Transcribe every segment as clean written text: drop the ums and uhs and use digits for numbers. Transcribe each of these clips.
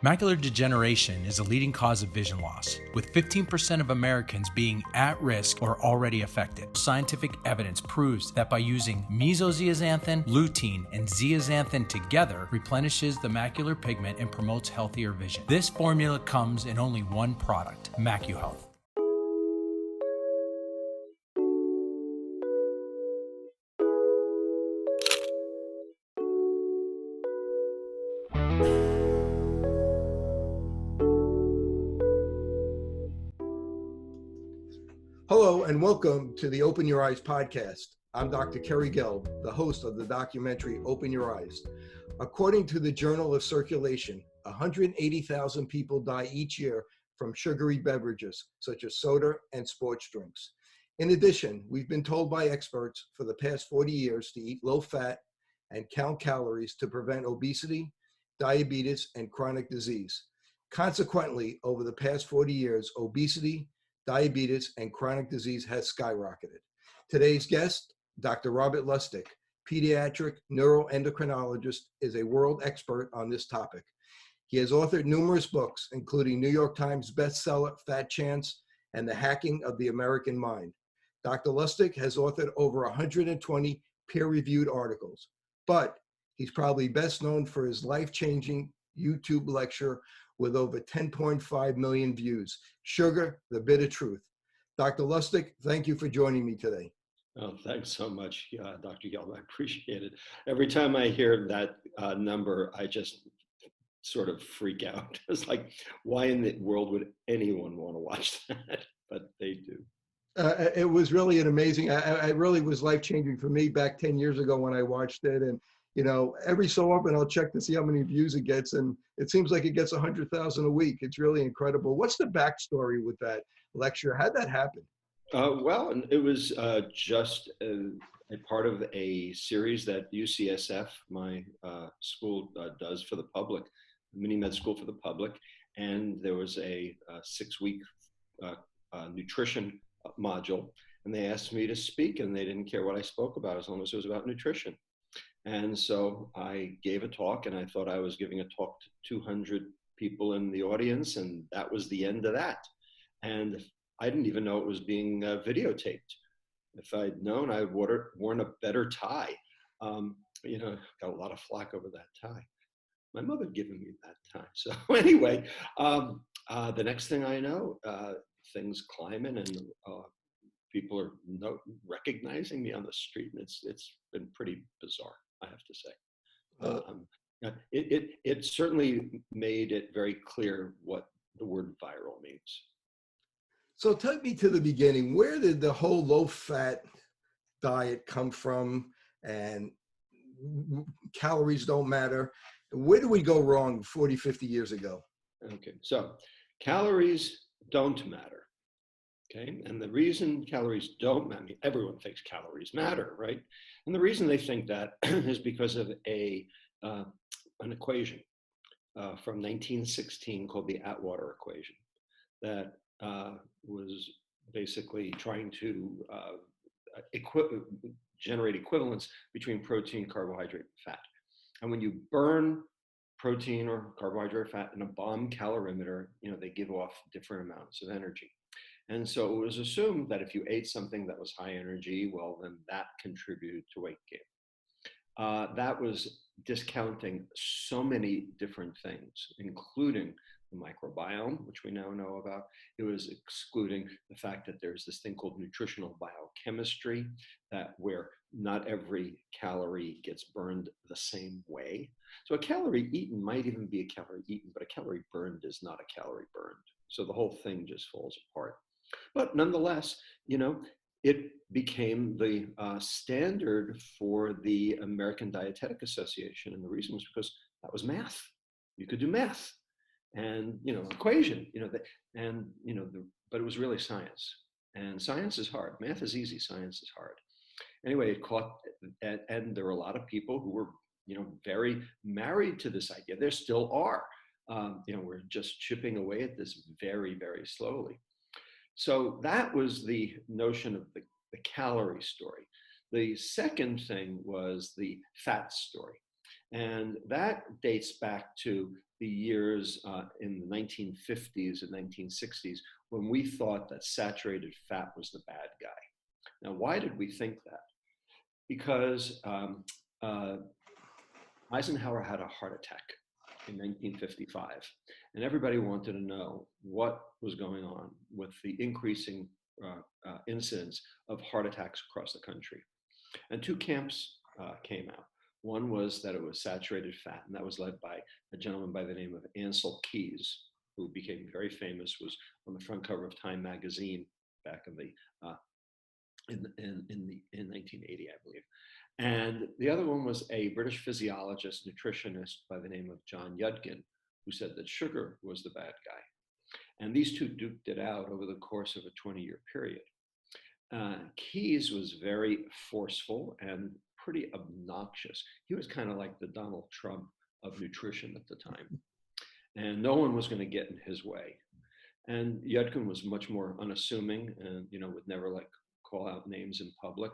Macular degeneration is a leading cause of vision loss, with 15% of Americans being at risk or already affected. Scientific evidence proves that by using mesozeaxanthin, lutein, and zeaxanthin together replenishes the macular pigment and promotes healthier vision. This formula comes in only one product, MacuHealth. Hello and welcome to the Open Your Eyes podcast. I'm Dr. Kerry Gelb, the host of the documentary Open Your Eyes. According to the Journal of Circulation, 180,000 people die each year from sugary beverages such as soda and sports drinks. In addition, we've been told by experts for the past 40 years to eat low fat and count calories to prevent obesity, diabetes, and chronic disease. Consequently, over the past 40 years, obesity, diabetes, and chronic disease has skyrocketed. Today's guest, Dr. Robert Lustig, pediatric neuroendocrinologist, is a world expert on this topic. He has authored numerous books, including New York Times bestseller Fat Chance and The Hacking of the American Mind. Dr. Lustig has authored over 120 peer-reviewed articles, but he's probably best known for his life-changing YouTube lecture with over 10.5 million views, Sugar, the Bitter Truth. Dr. Lustig, thank you for joining me today. Oh, thanks so much, Dr. Gelb. I appreciate it. Every time I hear that number, I just sort of freak out. It's like, why in the world would anyone want to watch that? But they do. It was really an amazing, it really was life-changing for me back 10 years ago when I watched it. And you know, every so often I'll check to see how many views it gets, and it seems like it gets 100,000 a week. It's really incredible. What's the backstory with that lecture? How'd that happen? Well, it was just a part of a series that UCSF, my school, does for the public, mini med school for the public, and there was a 6-week nutrition module, and they asked me to speak, and they didn't care what I spoke about as long as it was about nutrition. And so I gave a talk, and I thought I was giving a talk to 200 people in the audience, and that was the end of that. And I didn't even know it was being videotaped. If I'd known, I would have worn a better tie. You know, got a lot of flack over that tie. My mother had given me that tie. So anyway, the next thing I know, things climbing, and people are recognizing me on the street, and it's been pretty bizarre, I have to say. It certainly made it very clear what the word viral means. So take me to the beginning. Where did the whole low-fat diet come from? And calories don't matter. Where did we go wrong 40, 50 years ago? Okay, so calories don't matter. Okay, and the reason calories don't matter, everyone thinks calories matter, right? And the reason they think that is because of an equation from 1916 called the Atwater equation that was basically trying to generate equivalence between protein, carbohydrate, and fat. And when you burn protein or carbohydrate, fat in a bomb calorimeter, you know, they give off different amounts of energy. And so it was assumed that if you ate something that was high energy, well, then that contributed to weight gain. That was discounting so many different things, including the microbiome, which we now know about. It was excluding the fact that there's this thing called nutritional biochemistry, that where not every calorie gets burned the same way. So a calorie eaten might even be a calorie eaten, but a calorie burned is not a calorie burned. So the whole thing just falls apart. But nonetheless, you know, it became the standard for the American Dietetic Association. And the reason was because that was math. You could do math and, you know, equation, you know, but it was really science. And science is hard. Math is easy. Science is hard. Anyway, it caught, and there were a lot of people who were, you know, very married to this idea. There still are. You know, we're just chipping away at this very, very slowly. So that was the notion of the calorie story. The second thing was the fat story. And that dates back to the years in the 1950s and 1960s when we thought that saturated fat was the bad guy. Now, why did we think that? Because Eisenhower had a heart attack in 1955, and everybody wanted to know what was going on with the increasing incidence of heart attacks across the country. And two camps came out. One was that it was saturated fat, and that was led by a gentleman by the name of Ancel Keys, who became very famous, was on the front cover of Time magazine back in 1980, I believe. And the other one was a British physiologist, nutritionist by the name of John Yudkin, who said that sugar was the bad guy. And these two duked it out over the course of a 20-year period. Keys was very forceful and pretty obnoxious. He was kind of like the Donald Trump of nutrition at the time. And no one was going to get in his way. And Yudkin was much more unassuming and, would never call out names in public.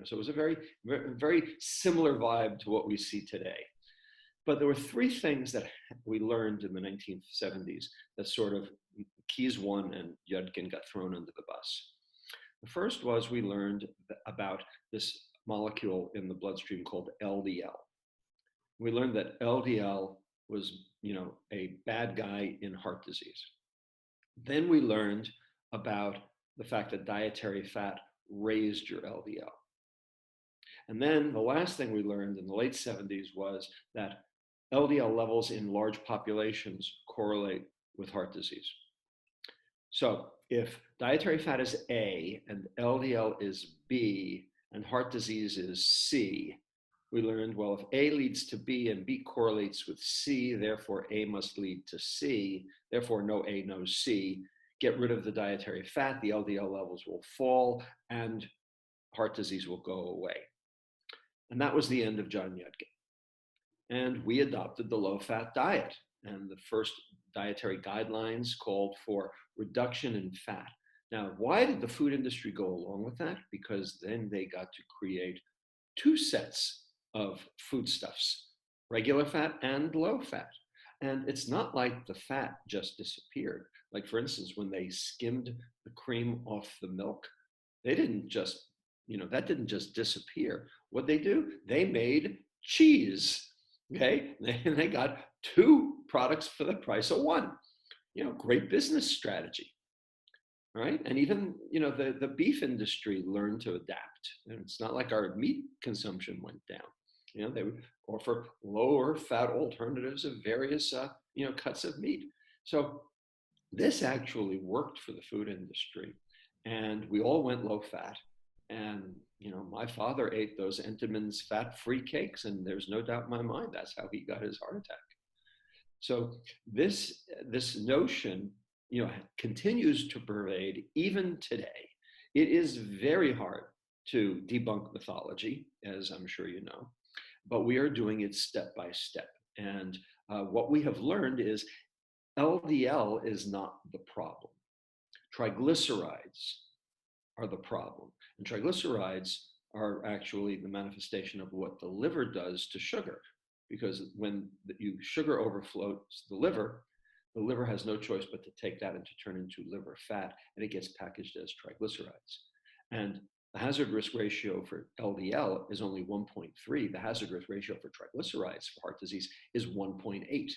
So it was a very, very similar vibe to what we see today. But there were three things that we learned in the 1970s that sort of Keys won and Yudkin got thrown under the bus. The first was we learned about this molecule in the bloodstream called LDL. We learned that LDL was, a bad guy in heart disease. Then we learned about the fact that dietary fat raised your LDL. And then the last thing we learned in the late 70s was that LDL levels in large populations correlate with heart disease. So if dietary fat is A and LDL is B and heart disease is C, we learned, well, if A leads to B and B correlates with C, therefore A must lead to C, therefore no A, no C. Get rid of the dietary fat, the LDL levels will fall, and heart disease will go away. And that was the end of John Yudkin. And we adopted the low-fat diet. And the first dietary guidelines called for reduction in fat. Now, why did the food industry go along with that? Because then they got to create two sets of foodstuffs, regular fat and low fat. And it's not like the fat just disappeared. Like, for instance, when they skimmed the cream off the milk, they didn't just, that didn't just disappear. What they do? They made cheese, okay? And they got two products for the price of one. Great business strategy, right? And even, the beef industry learned to adapt. And it's not like our meat consumption went down. They would offer lower fat alternatives of various, cuts of meat. So this actually worked for the food industry. And we all went low fat. And, my father ate those Entenmann's fat-free cakes, and there's no doubt in my mind that's how he got his heart attack. So this notion, continues to pervade even today. It is very hard to debunk mythology, as I'm sure you know, but we are doing it step by step. And what we have learned is LDL is not the problem. Triglycerides are the problem. And triglycerides are actually the manifestation of what the liver does to sugar. Because when sugar overflows the liver has no choice but to take that and to turn into liver fat, and it gets packaged as triglycerides. And the hazard risk ratio for LDL is only 1.3. The hazard risk ratio for triglycerides for heart disease is 1.8.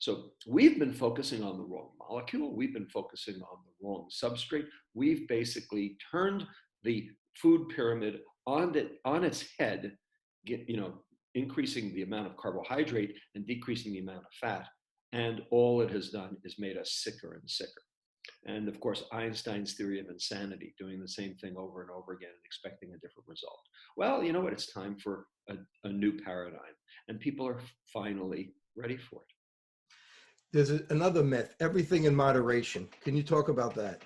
So we've been focusing on the wrong molecule. We've been focusing on the wrong substrate. We've basically turned the food pyramid on its head, increasing the amount of carbohydrate and decreasing the amount of fat. And all it has done is made us sicker and sicker. And of course, Einstein's theory of insanity, doing the same thing over and over again and expecting a different result. Well, you know what? It's time for a new paradigm. And people are finally ready for it. There's another myth, everything in moderation. Can you talk about that?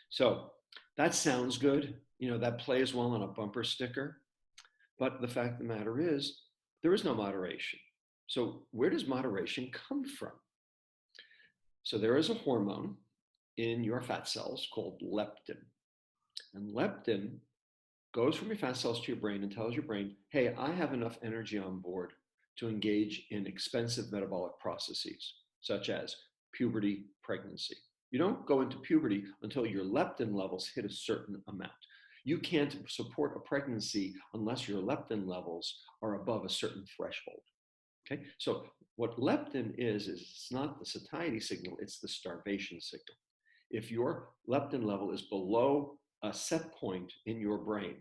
So that sounds good. That plays well on a bumper sticker. But the fact of the matter is, there is no moderation. So where does moderation come from? So there is a hormone in your fat cells called leptin. And leptin goes from your fat cells to your brain and tells your brain, hey, I have enough energy on board to engage in expensive metabolic processes, such as puberty, pregnancy. You don't go into puberty until your leptin levels hit a certain amount. You can't support a pregnancy unless your leptin levels are above a certain threshold. Okay, so what leptin is it's not the satiety signal, it's the starvation signal. If your leptin level is below a set point in your brain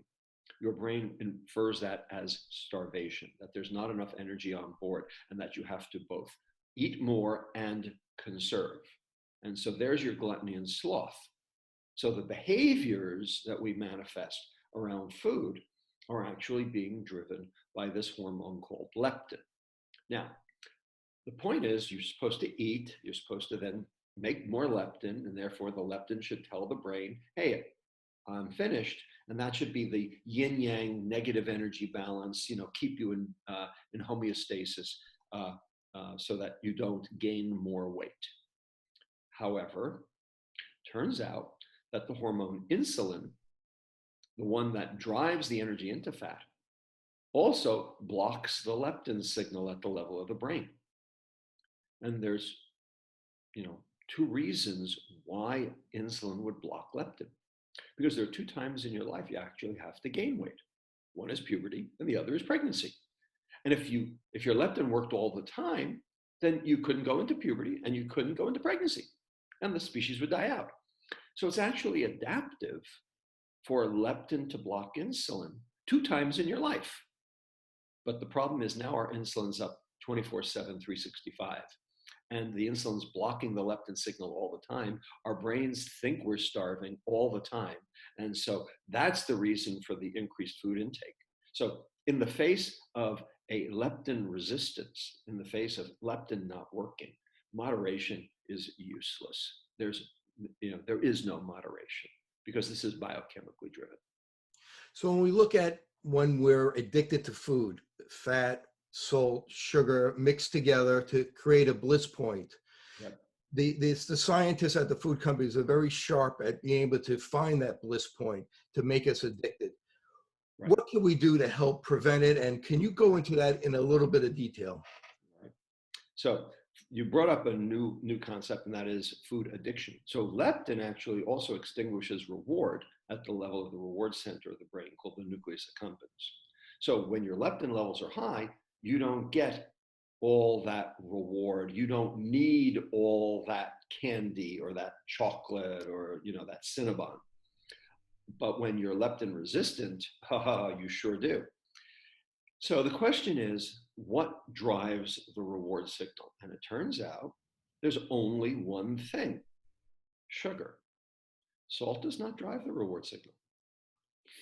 infers that as starvation, that there's not enough energy on board, and that you have to both eat more and conserve. And so there's your gluttony and sloth. So the behaviors that we manifest around food are actually being driven by this hormone called leptin. Now, the point is you're supposed to eat, you're supposed to then make more leptin, and therefore the leptin should tell the brain, hey, I'm finished. And that should be the yin yang negative energy balance, keep you in homeostasis so that you don't gain more weight. However, turns out that the hormone insulin, the one that drives the energy into fat, also blocks the leptin signal at the level of the brain. And there's, two reasons why insulin would block leptin. Because there are 2 times in your life you actually have to gain weight. One is puberty and the other is pregnancy. And if your leptin worked all the time, then you couldn't go into puberty and you couldn't go into pregnancy, and the species would die out. So it's actually adaptive for leptin to block insulin 2 times in your life. But the problem is now our insulin's up 24/7, 365. And the insulin's blocking the leptin signal all the time. Our brains think we're starving all the time. And so that's the reason for the increased food intake. So in the face of a leptin resistance, in the face of leptin not working, moderation is useless. There is no moderation because this is biochemically driven. So when we look at when we're addicted to food, fat, salt, sugar mixed together to create a bliss point. Yep. The scientists at the food companies are very sharp at being able to find that bliss point to make us addicted. Right. What can we do to help prevent it? And can you go into that in a little bit of detail? Right. So you brought up a new concept, and that is food addiction. So leptin actually also extinguishes reward at the level of the reward center of the brain called the nucleus accumbens. So when your leptin levels are high, you don't get all that reward. You don't need all that candy or that chocolate or that Cinnabon. But when you're leptin resistant, you sure do. So the question is, what drives the reward signal? And it turns out there's only one thing: sugar. Salt does not drive the reward signal.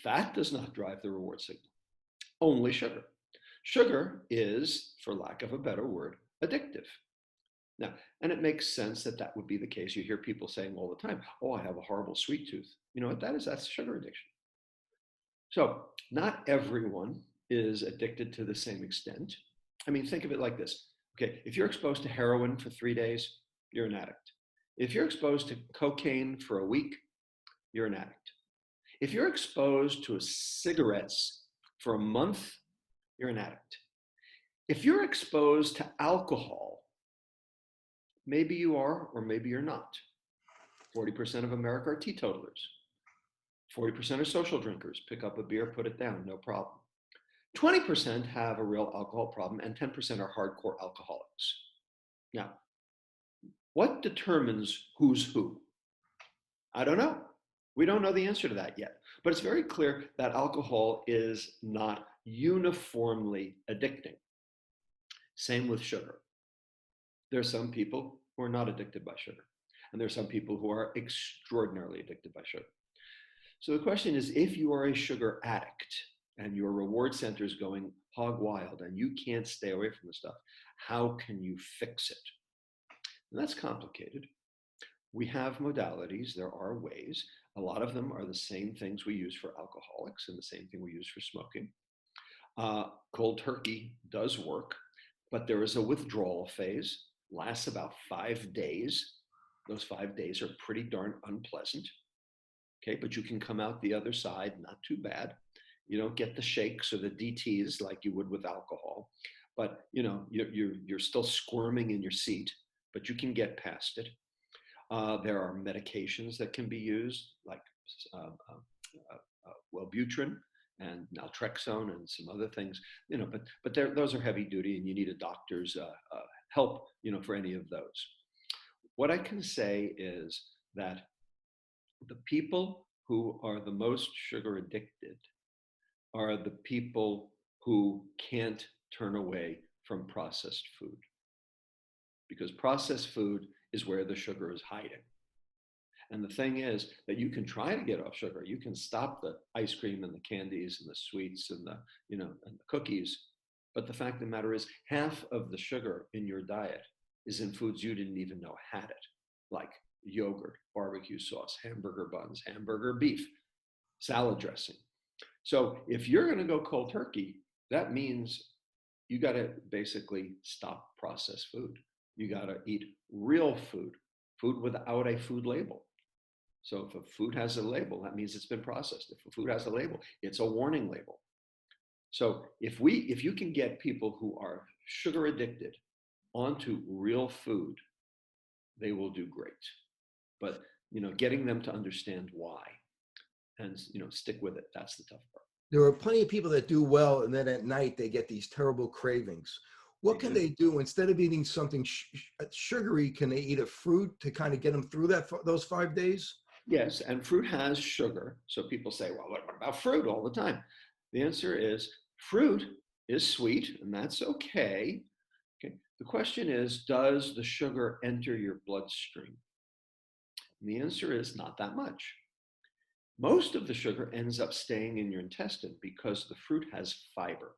Fat does not drive the reward signal. Only sugar. Sugar is, for lack of a better word, addictive. Now, and it makes sense that would be the case. You hear people saying all the time, oh, I have a horrible sweet tooth. You know what that is? That's sugar addiction. So not everyone is addicted to the same extent. I mean, think of it like this. Okay, if you're exposed to heroin for 3 days, you're an addict. If you're exposed to cocaine for a week, you're an addict. If you're exposed to cigarettes for a month, you're an addict. If you're exposed to alcohol, maybe you are, or maybe you're not. 40% of America are teetotalers. 40% are social drinkers. Pick up a beer, put it down, no problem. 20% have a real alcohol problem, and 10% are hardcore alcoholics. Now, what determines who's who? I don't know. We don't know the answer to that yet. But it's very clear that alcohol is not uniformly addicting. Same with sugar. There are some people who are not addicted by sugar, and there are some people who are extraordinarily addicted by sugar. So the question is, if you are a sugar addict and your reward center is going hog wild and you can't stay away from the stuff, how can you fix it? And that's complicated. We have modalities, there are ways. A lot of them are the same things we use for alcoholics and the same thing we use for smoking. Cold turkey does work, but there is a withdrawal phase, lasts about 5 days. Those 5 days are pretty darn unpleasant. Okay, but you can come out the other side, not too bad. You don't get the shakes or the DTs like you would with alcohol, but you're still squirming in your seat, but you can get past it. There are medications that can be used, like Wellbutrin and naltrexone and some other things, but those are heavy duty, and you need a doctor's help, for any of those. What I can say is that the people who are the most sugar addicted are the people who can't turn away from processed food, because processed food is where the sugar is hiding. And the thing is that you can try to get off sugar. You can stop the ice cream and the candies and the sweets and the cookies. But the fact of the matter is, half of the sugar in your diet is in foods you didn't even know had it, like yogurt, barbecue sauce, hamburger buns, hamburger beef, salad dressing. So if you're going to go cold turkey, that means you got to basically stop processed food. You got to eat real food without a food label. So if a food has a label, that means it's been processed. If a food has a label, it's a warning label. So if you can get people who are sugar addicted onto real food, they will do great. But getting them to understand why and stick with it, that's the tough part. There are plenty of people that do well, and then at night they get these terrible cravings. What can they do instead of eating something sugary? Can they eat a fruit to kind of get them through those 5 days? Yes, and fruit has sugar. So people say, well, what about fruit all the time? The answer is fruit is sweet, and that's okay. The question is, does the sugar enter your bloodstream? And the answer is not that much. Most of the sugar ends up staying in your intestine because the fruit has fiber.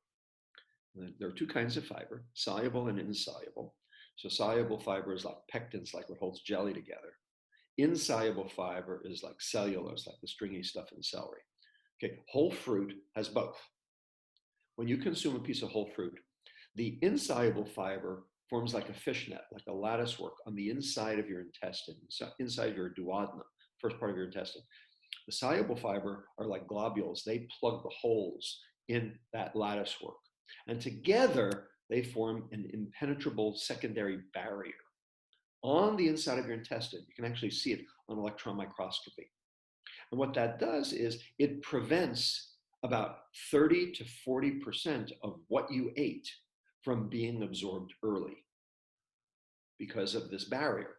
There are two kinds of fiber, soluble and insoluble. So soluble fiber is like pectins, like what holds jelly together. Insoluble fiber is like cellulose, like the stringy stuff in celery. Okay, whole fruit has both. When you consume a piece of whole fruit, the insoluble fiber forms like a fishnet, like a lattice work on the inside of your intestine, inside of your duodenum, first part of your intestine. The soluble fiber are like globules. They plug the holes in that lattice work. And together, they form an impenetrable secondary barrier on the inside of your intestine. You can actually see it on electron microscopy. And what that does is it prevents about 30 to 40% of what you ate from being absorbed early because of this barrier.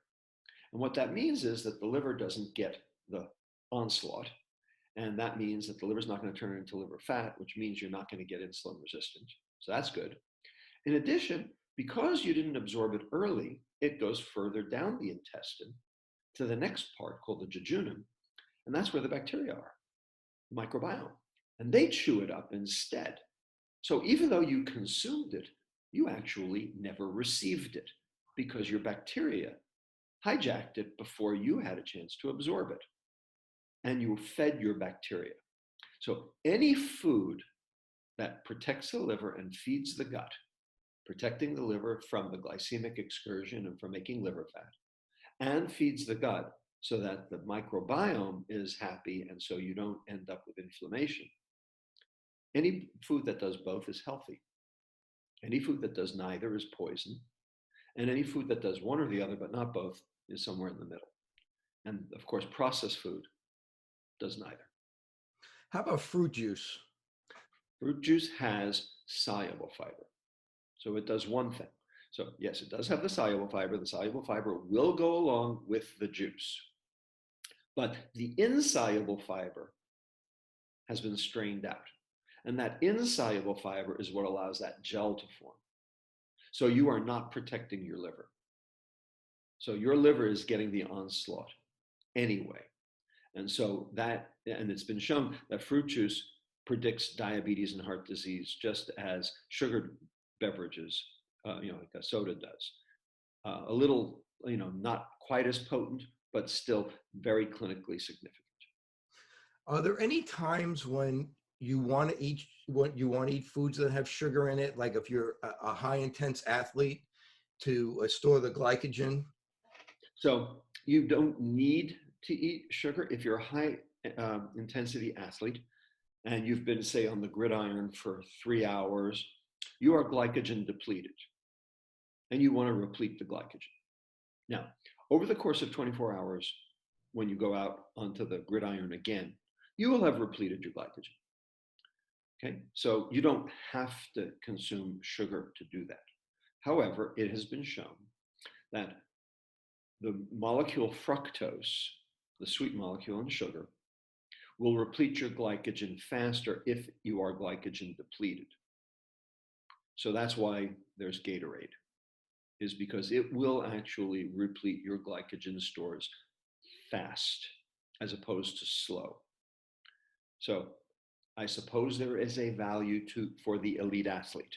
And what that means is that the liver doesn't get the onslaught. And that means that the liver's not going to turn it into liver fat, which means you're not going to get insulin resistant. So that's good. In addition, because you didn't absorb it early, it goes further down the intestine to the next part called the jejunum. And that's where the bacteria are, the microbiome. And they chew it up instead. So even though you consumed it, you actually never received it because your bacteria hijacked it before you had a chance to absorb it. And you fed your bacteria. So any food that protects the liver and feeds the gut, protecting the liver from the glycemic excursion and from making liver fat, and feeds the gut so that the microbiome is happy and so you don't end up with inflammation. Any food that does both is healthy. Any food that does neither is poison. And any food that does one or the other but not both is somewhere in the middle. And of course, processed food does neither. How about fruit juice? Fruit juice has soluble fiber. So it does one thing. So yes, it does have the soluble fiber. The soluble fiber will go along with the juice. But the insoluble fiber has been strained out. And that insoluble fiber is what allows that gel to form. So you are not protecting your liver. So your liver is getting the onslaught anyway. And so and it's been shown that fruit juice predicts diabetes and heart disease just as sugared beverages, like a soda does. A little, not quite as potent, but still very clinically significant. Are there any times when you want to eat foods that have sugar in it, like if you're a high intense athlete, to store the glycogen? So you don't need to eat sugar if you're a high intensity athlete and you've been, say, on the gridiron for 3 hours you are glycogen depleted and you want to replete the glycogen. Now, over the course of 24 hours, when you go out onto the gridiron again, you will have repleted your glycogen. Okay, so you don't have to consume sugar to do that. However, it has been shown that the molecule fructose, the sweet molecule in sugar, will replete your glycogen faster if you are glycogen depleted. So that's why there's Gatorade, is because it will actually replete your glycogen stores fast as opposed to slow. So I suppose there is a value for the elite athlete.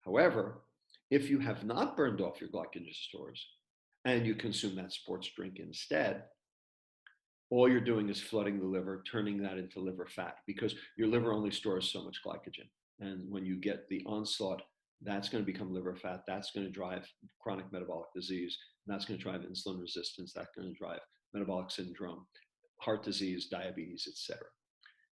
However, if you have not burned off your glycogen stores and you consume that sports drink instead, all you're doing is flooding the liver, turning that into liver fat, because your liver only stores so much glycogen. And when you get the onslaught, that's going to become liver fat. That's going to drive chronic metabolic disease. And that's going to drive insulin resistance. That's going to drive metabolic syndrome, heart disease, diabetes, etc.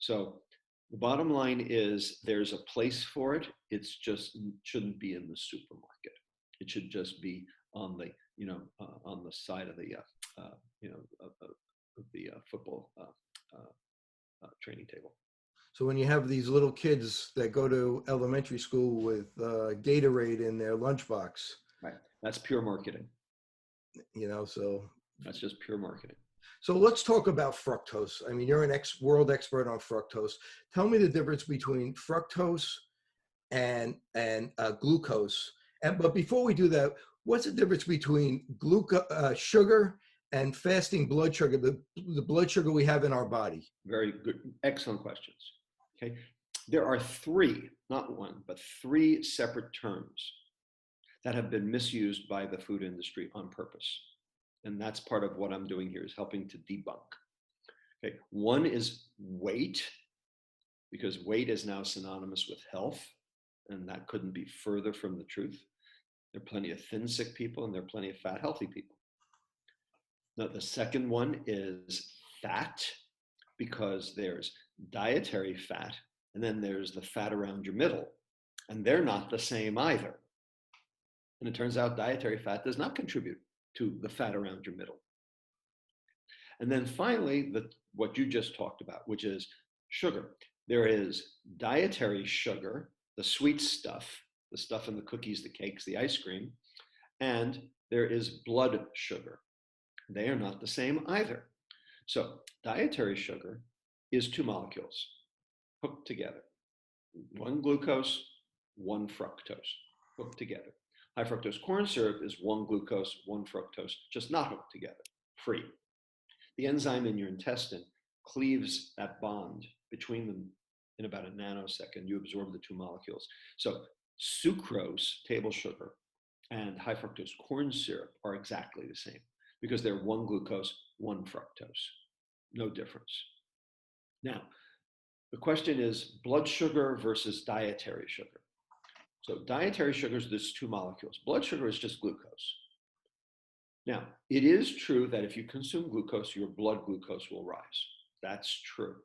So the bottom line is there's a place for it. It's just shouldn't be in the supermarket. It should just be on the, on the side of the, the football training table. So when you have these little kids that go to elementary school with Gatorade in their lunchbox, right? That's pure marketing. So that's just pure marketing. So let's talk about fructose. I mean, you're an world expert on fructose. Tell me the difference between fructose and glucose. But before we do that, what's the difference between sugar and fasting blood sugar, the blood sugar we have in our body? Very good. Excellent questions. Okay. There are three, not one, but three separate terms that have been misused by the food industry on purpose. And that's part of what I'm doing here, is helping to debunk. Okay. One is weight, because weight is now synonymous with health, and that couldn't be further from the truth. There are plenty of thin, sick people, and there are plenty of fat, healthy people. Now, the second one is fat, because there's dietary fat, and then there's the fat around your middle, and they're not the same either. And it turns out dietary fat does not contribute to the fat around your middle. And then finally, what you just talked about, which is sugar. There is dietary sugar, the sweet stuff, the stuff in the cookies, the cakes, the ice cream, and there is blood sugar. They are not the same either. So dietary sugar is two molecules hooked together. One glucose, one fructose, hooked together. High fructose corn syrup is one glucose, one fructose, just not hooked together, free. The enzyme in your intestine cleaves that bond between them in about a nanosecond. You absorb the two molecules. So sucrose, table sugar, and high fructose corn syrup are exactly the same, because they're one glucose, one fructose. No difference. Now, the question is blood sugar versus dietary sugar. So dietary sugar is these two molecules. Blood sugar is just glucose. Now, it is true that if you consume glucose, your blood glucose will rise. That's true.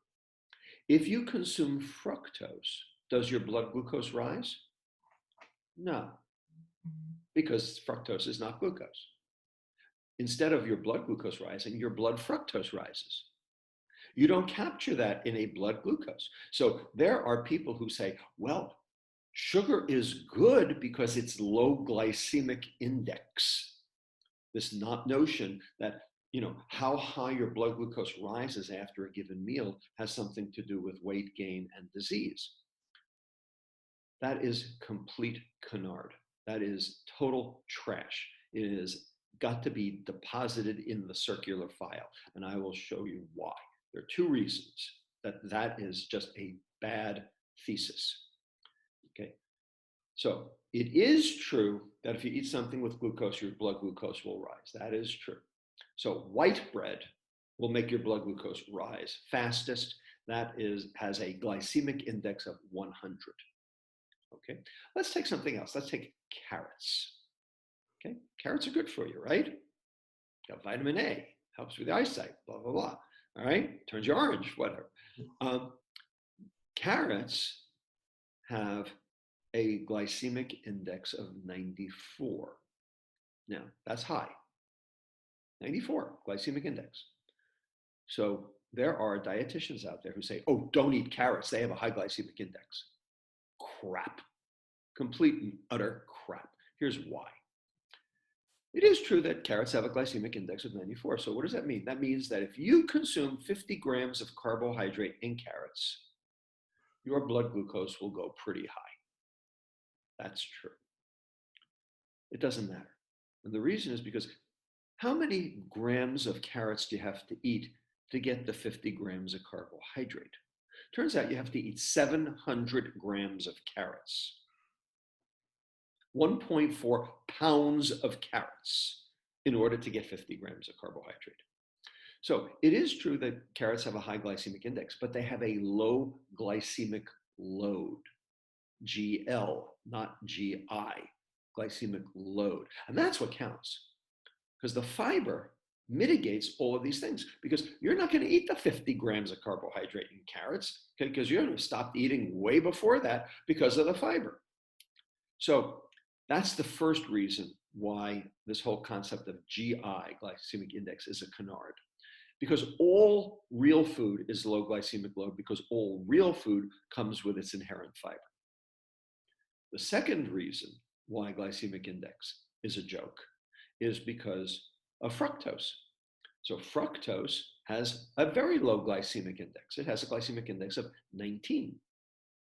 If you consume fructose, does your blood glucose rise? No, because fructose is not glucose. Instead of your blood glucose rising, your blood fructose rises. You don't capture that in a blood glucose. So there are people who say, well, sugar is good because it's low glycemic index. This notion that, how high your blood glucose rises after a given meal has something to do with weight gain and disease. That is complete canard. That is total trash. It has got to be deposited in the circular file, and I will show you why. There are two reasons that is just a bad thesis. Okay, so it is true that if you eat something with glucose, your blood glucose will rise. That is true. So white bread will make your blood glucose rise fastest. That has a glycemic index of 100. Okay, let's take something else. Let's take carrots. Okay, carrots are good for you, right? Got vitamin A, helps with the eyesight, blah, blah, blah. All right, turns you orange, whatever. Carrots have a glycemic index of 94. Now, that's high. 94 glycemic index. So there are dietitians out there who say, oh, don't eat carrots. They have a high glycemic index. Crap. Complete and utter crap. Here's why. It is true that carrots have a glycemic index of 94. So what does that mean? That means that if you consume 50 grams of carbohydrate in carrots, your blood glucose will go pretty high. That's true. It doesn't matter. And the reason is because how many grams of carrots do you have to eat to get the 50 grams of carbohydrate? Turns out you have to eat 700 grams of carrots. 1.4 pounds of carrots in order to get 50 grams of carbohydrate. So it is true that carrots have a high glycemic index, but they have a low glycemic load, GL, not GI, glycemic load. And that's what counts, because the fiber mitigates all of these things, because you're not going to eat the 50 grams of carbohydrate in carrots, okay, because you're going to stop eating way before that because of the fiber. So that's the first reason why this whole concept of GI, glycemic index, is a canard. Because all real food is low glycemic load, because all real food comes with its inherent fiber. The second reason why glycemic index is a joke is because of fructose. So fructose has a very low glycemic index. It has a glycemic index of 19.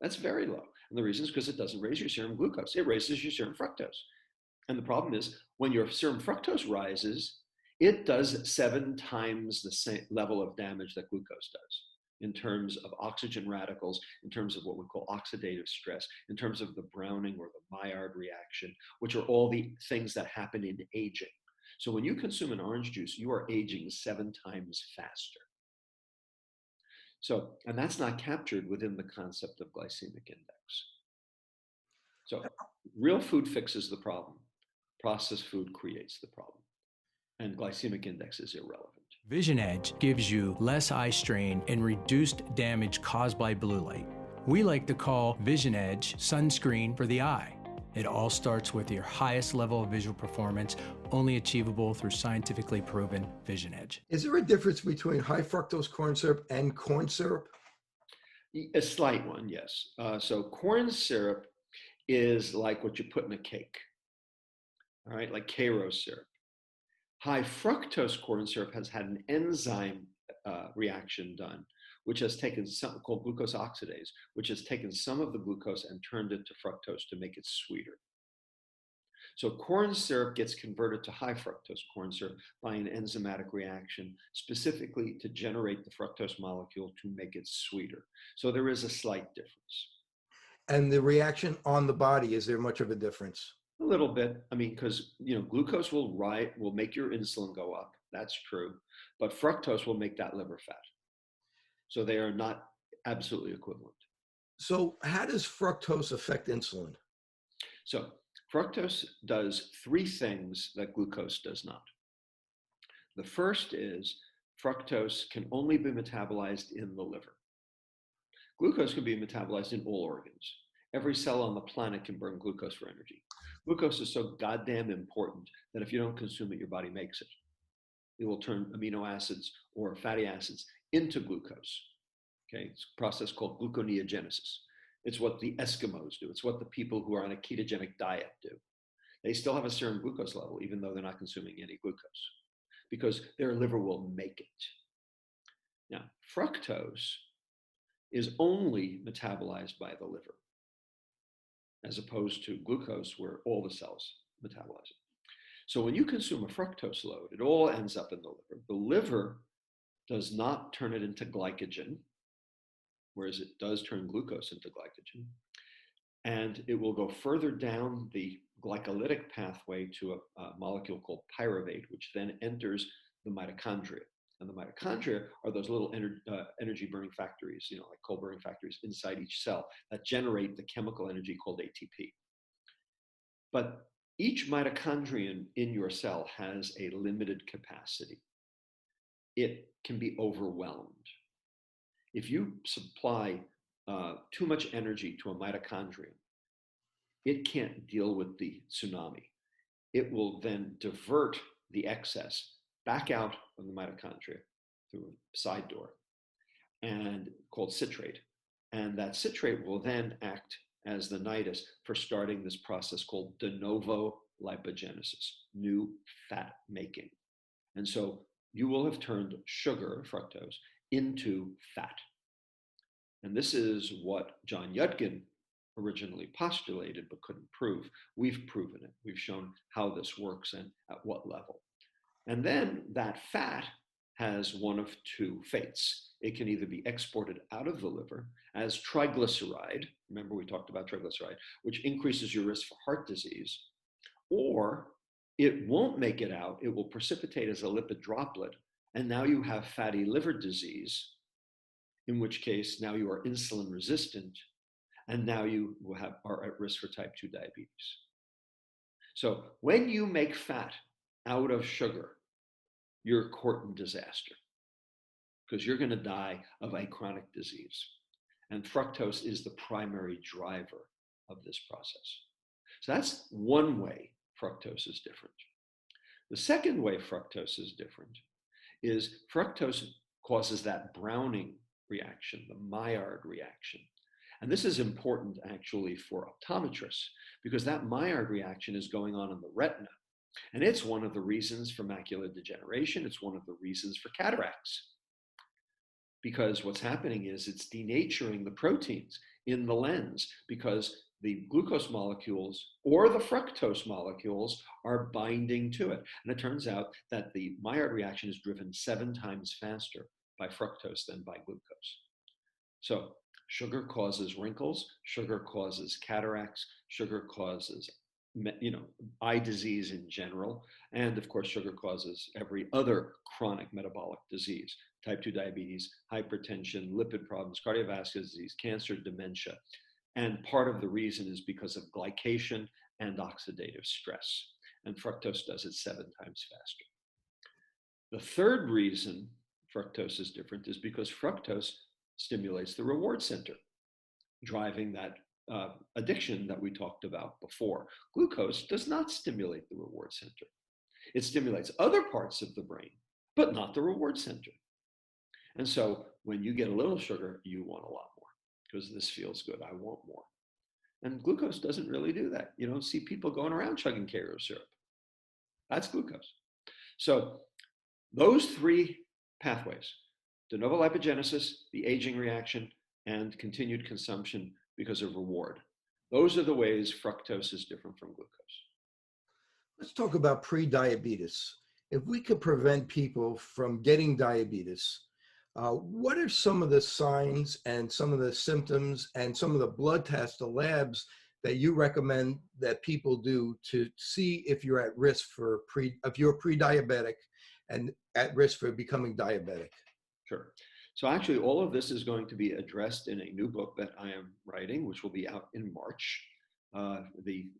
That's very low. And the reason is because it doesn't raise your serum glucose. It raises your serum fructose. And the problem is when your serum fructose rises, it does 7 times the same level of damage that glucose does in terms of oxygen radicals, in terms of what we call oxidative stress, in terms of the Browning or the Maillard reaction, which are all the things that happen in aging. So when you consume an orange juice, you are aging 7 times faster. So, and that's not captured within the concept of glycemic index. So real food fixes the problem. Processed food creates the problem. And glycemic index is irrelevant. Vision Edge gives you less eye strain and reduced damage caused by blue light. We like to call Vision Edge sunscreen for the eye. It all starts with your highest level of visual performance, only achievable through scientifically proven Vision Edge. Is there a difference between high fructose corn syrup and corn syrup? A slight one, yes. So corn syrup is like what you put in a cake, all right, like Karo syrup. High fructose corn syrup has had an enzyme reaction done, which has taken something called glucose oxidase, which has taken some of the glucose and turned it to fructose to make it sweeter. So corn syrup gets converted to high fructose corn syrup by an enzymatic reaction, specifically to generate the fructose molecule to make it sweeter. So there is a slight difference. And the reaction on the body, is there much of a difference? A little bit. I mean, because glucose will make your insulin go up. That's true. But fructose will make that liver fat. So they are not absolutely equivalent. So how does fructose affect insulin? So fructose does 3 things that glucose does not. The first is fructose can only be metabolized in the liver. Glucose can be metabolized in all organs. Every cell on the planet can burn glucose for energy. Glucose is so goddamn important that if you don't consume it, your body makes it. It will turn amino acids or fatty acids into glucose. Okay, it's a process called gluconeogenesis. It's what the Eskimos do. It's what the people who are on a ketogenic diet do. They still have a serum glucose level, even though they're not consuming any glucose, because their liver will make it. Now, fructose is only metabolized by the liver, as opposed to glucose, where all the cells metabolize it. So when you consume a fructose load, it all ends up in the liver. The liver does not turn it into glycogen, whereas it does turn glucose into glycogen. And it will go further down the glycolytic pathway to a molecule called pyruvate, which then enters the mitochondria. And the mitochondria are those little energy burning factories, like coal burning factories inside each cell that generate the chemical energy called ATP. But each mitochondrion in your cell has a limited capacity. It can be overwhelmed. If you supply too much energy to a mitochondrion, it can't deal with the tsunami. It will then divert the excess back out of the mitochondria through a side door, and called citrate. And that citrate will then act as the nidus for starting this process called de novo lipogenesis, new fat making. And so you will have turned sugar, fructose, into fat. And this is what John Yudkin originally postulated but couldn't prove. We've proven it. We've shown how this works and at what level. And then that fat has one of two fates. It can either be exported out of the liver as triglyceride. Remember, we talked about triglyceride, which increases your risk for heart disease, or it won't make it out. It will precipitate as a lipid droplet, and now you have fatty liver disease, in which case now you are insulin resistant, and now you are at risk for type 2 diabetes. So when you make fat out of sugar, you're courting disaster, because you're going to die of a chronic disease. And fructose is the primary driver of this process. So that's one way fructose is different. The second way fructose is different is fructose causes that browning reaction, the Maillard reaction. And this is important actually for optometrists, because that Maillard reaction is going on in the retina. And it's one of the reasons for macular degeneration. It's one of the reasons for cataracts. Because what's happening is it's denaturing the proteins in the lens, because the glucose molecules or the fructose molecules are binding to it. And it turns out that the Maillard reaction is driven 7 times faster by fructose than by glucose. So sugar causes wrinkles, sugar causes cataracts, sugar causes eye disease in general, and of course sugar causes every other chronic metabolic disease: type 2 diabetes, hypertension, lipid problems, cardiovascular disease, cancer, dementia. And part of the reason is because of glycation and oxidative stress, and fructose does it 7 times faster. The third reason fructose is different is because fructose stimulates the reward center, driving that addiction that we talked about before. Glucose does not stimulate the reward center. It stimulates other parts of the brain, but not the reward center. And so when you get a little sugar, you want a lot more, because this feels good. I want more. And glucose doesn't really do that. You don't see people going around chugging Kager syrup. That's glucose. So those 3 pathways: de novo lipogenesis, the aging reaction, and continued consumption because of reward. Those are the ways fructose is different from glucose. Let's talk about pre-diabetes. If we could prevent people from getting diabetes, what are some of the signs and some of the symptoms and some of the blood tests, the labs that you recommend that people do to see if you're at risk if you're pre-diabetic and at risk for becoming diabetic? Sure. So actually, all of this is going to be addressed in a new book that I am writing, which will be out in March. The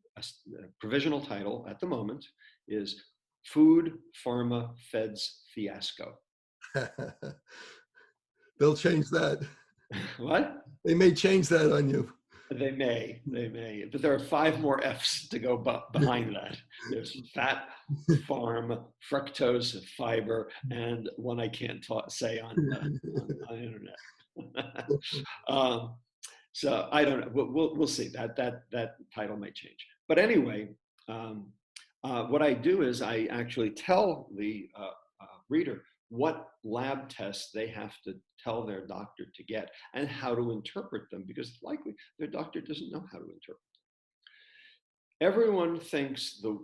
provisional title at the moment is Food, Pharma, Feds Fiasco. They'll change that. What? They may change that on you. They may, but there are 5 more F's to go behind that. There's fat, farm, fructose, fiber, and one I can't say on the internet. So I don't know. We'll see. That title may change. But anyway, what I do is I actually tell the reader what lab tests they have to tell their doctor to get and how to interpret them, because likely their doctor doesn't know how to interpret them. Everyone thinks the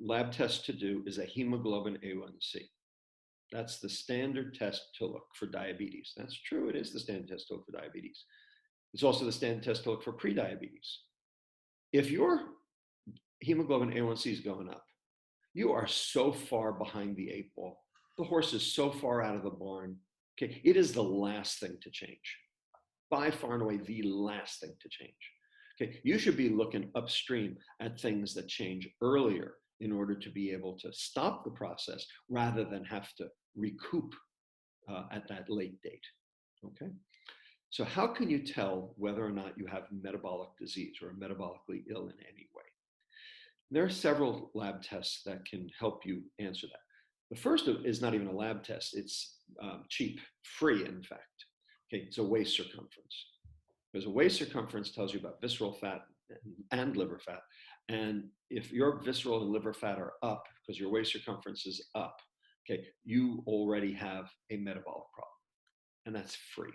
lab test to do is a hemoglobin A1C. That's the standard test to look for diabetes. That's true, it is the standard test to look for diabetes. It's also the standard test to look for prediabetes. If your hemoglobin A1C is going up, you are so far behind the 8 ball. The horse is so far out of the barn. Okay, it is the last thing to change. By far and away, the last thing to change. Okay, you should be looking upstream at things that change earlier in order to be able to stop the process rather than have to recoup at that late date. Okay, So how can you tell whether or not you have metabolic disease or are metabolically ill in any way? There are several lab tests that can help you answer that. The first is not even a lab test. It's cheap, free, in fact. Okay, it's a waist circumference. Because a waist circumference tells you about visceral fat and liver fat. And if your visceral and liver fat are up, because your waist circumference is up, okay, you already have a metabolic problem. And that's free.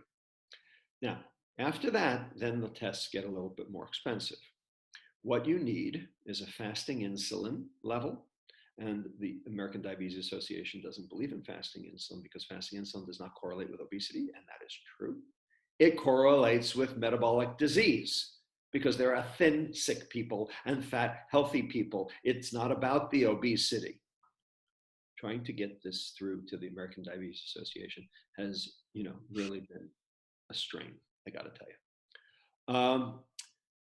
Now, after that, then the tests get a little bit more expensive. What you need is a fasting insulin level. And the American Diabetes Association doesn't believe in fasting insulin because fasting insulin does not correlate with obesity, and that is true. It correlates with metabolic disease because there are thin, sick people and fat, healthy people. It's not about the obesity. Trying to get this through to the American Diabetes Association has, really been a strain, I got to tell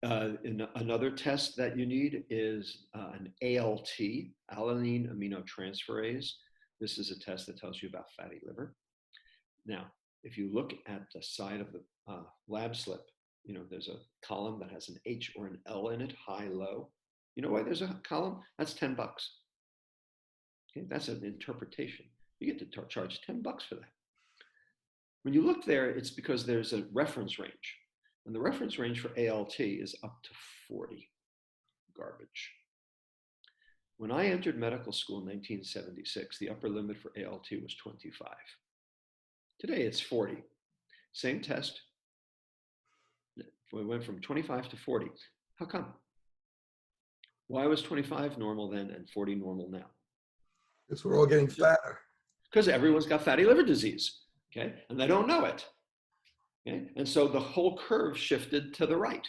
you. Another test that you need is an ALT, Alanine Aminotransferase. This is a test that tells you about fatty liver. Now, if you look at the side of the lab slip, there's a column that has an H or an L in it, high, low. You know why there's a column? That's $10. Okay, that's an interpretation. You get to charge $10 for that. When you look there, it's because there's a reference range. And the reference range for ALT is up to 40. Garbage. When I entered medical school in 1976, the upper limit for ALT was 25. Today it's 40. Same test. We went from 25 to 40. How come? Why was 25 normal then and 40 normal now? Because we're all getting fatter. Because everyone's got fatty liver disease, okay? And they don't know it. Okay? And so the whole curve shifted to the right.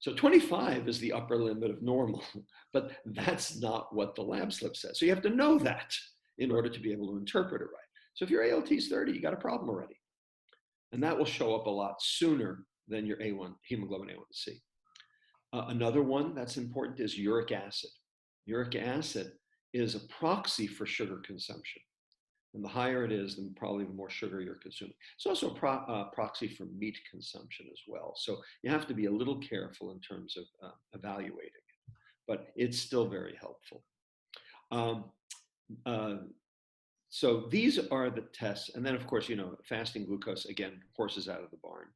So 25 is the upper limit of normal, but that's not what the lab slip says. So you have to know that in order to be able to interpret it right. So if your ALT is 30, you got a problem already. And that will show up a lot sooner than your A1, hemoglobin A1C. Another one that's important is uric acid. Uric acid is a proxy for sugar consumption. And the higher it is, then probably the more sugar you're consuming. It's also a proxy for meat consumption as well. So you have to be a little careful in terms of evaluating it, but it's still very helpful. So these are the tests. And then of course, fasting glucose, again, horses out of the barn.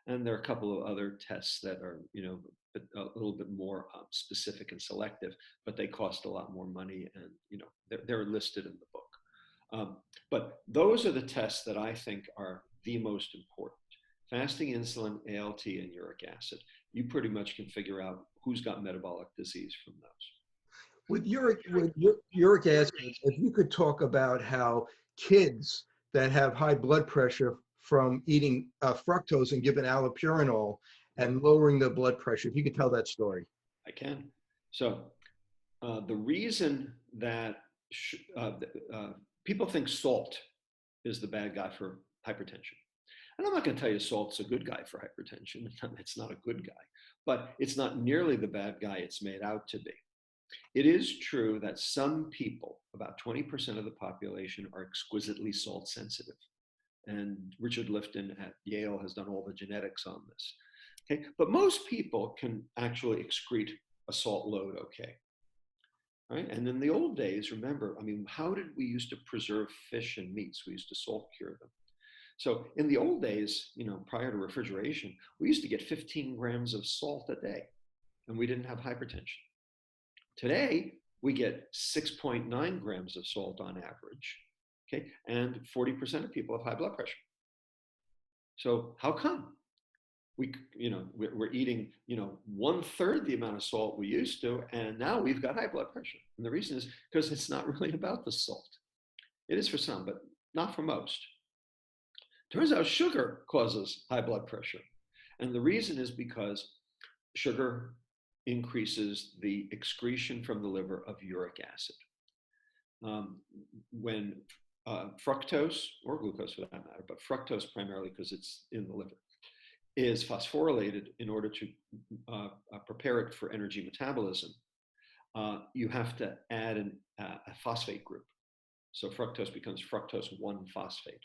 And there are a couple of other tests that are, a little bit more specific and selective, but they cost a lot more money and, they're listed in the book. But those are the tests that I think are the most important. Fasting insulin, ALT, and uric acid. You pretty much can figure out who's got metabolic disease from those. With uric acid, if you could talk about how kids that have high blood pressure from eating fructose and given allopurinol and lowering the blood pressure, if you could tell that story. I can. So the reason that people think salt is the bad guy for hypertension. And I'm not going to tell you salt's a good guy for hypertension. It's not a good guy, but it's not nearly the bad guy it's made out to be. It is true that some people, about 20% of the population, are exquisitely salt sensitive. And Richard Lifton at Yale has done all the genetics on this. Okay, but most people can actually excrete a salt load okay. Right? And in the old days, remember, how did we used to preserve fish and meats? We used to salt cure them. So in the old days, prior to refrigeration, we used to get 15 grams of salt a day, and we didn't have hypertension. Today, we get 6.9 grams of salt on average, okay? And 40% of people have high blood pressure. So how come? We're eating, 1/3 the amount of salt we used to, and now we've got high blood pressure. And the reason is because it's not really about the salt. It is for some, but not for most. Turns out sugar causes high blood pressure. And the reason is because sugar increases the excretion from the liver of uric acid. When fructose, or glucose for that matter, but fructose primarily because it's in the liver, is phosphorylated in order to prepare it for energy metabolism, you have to add a phosphate group. So fructose becomes fructose 1-phosphate.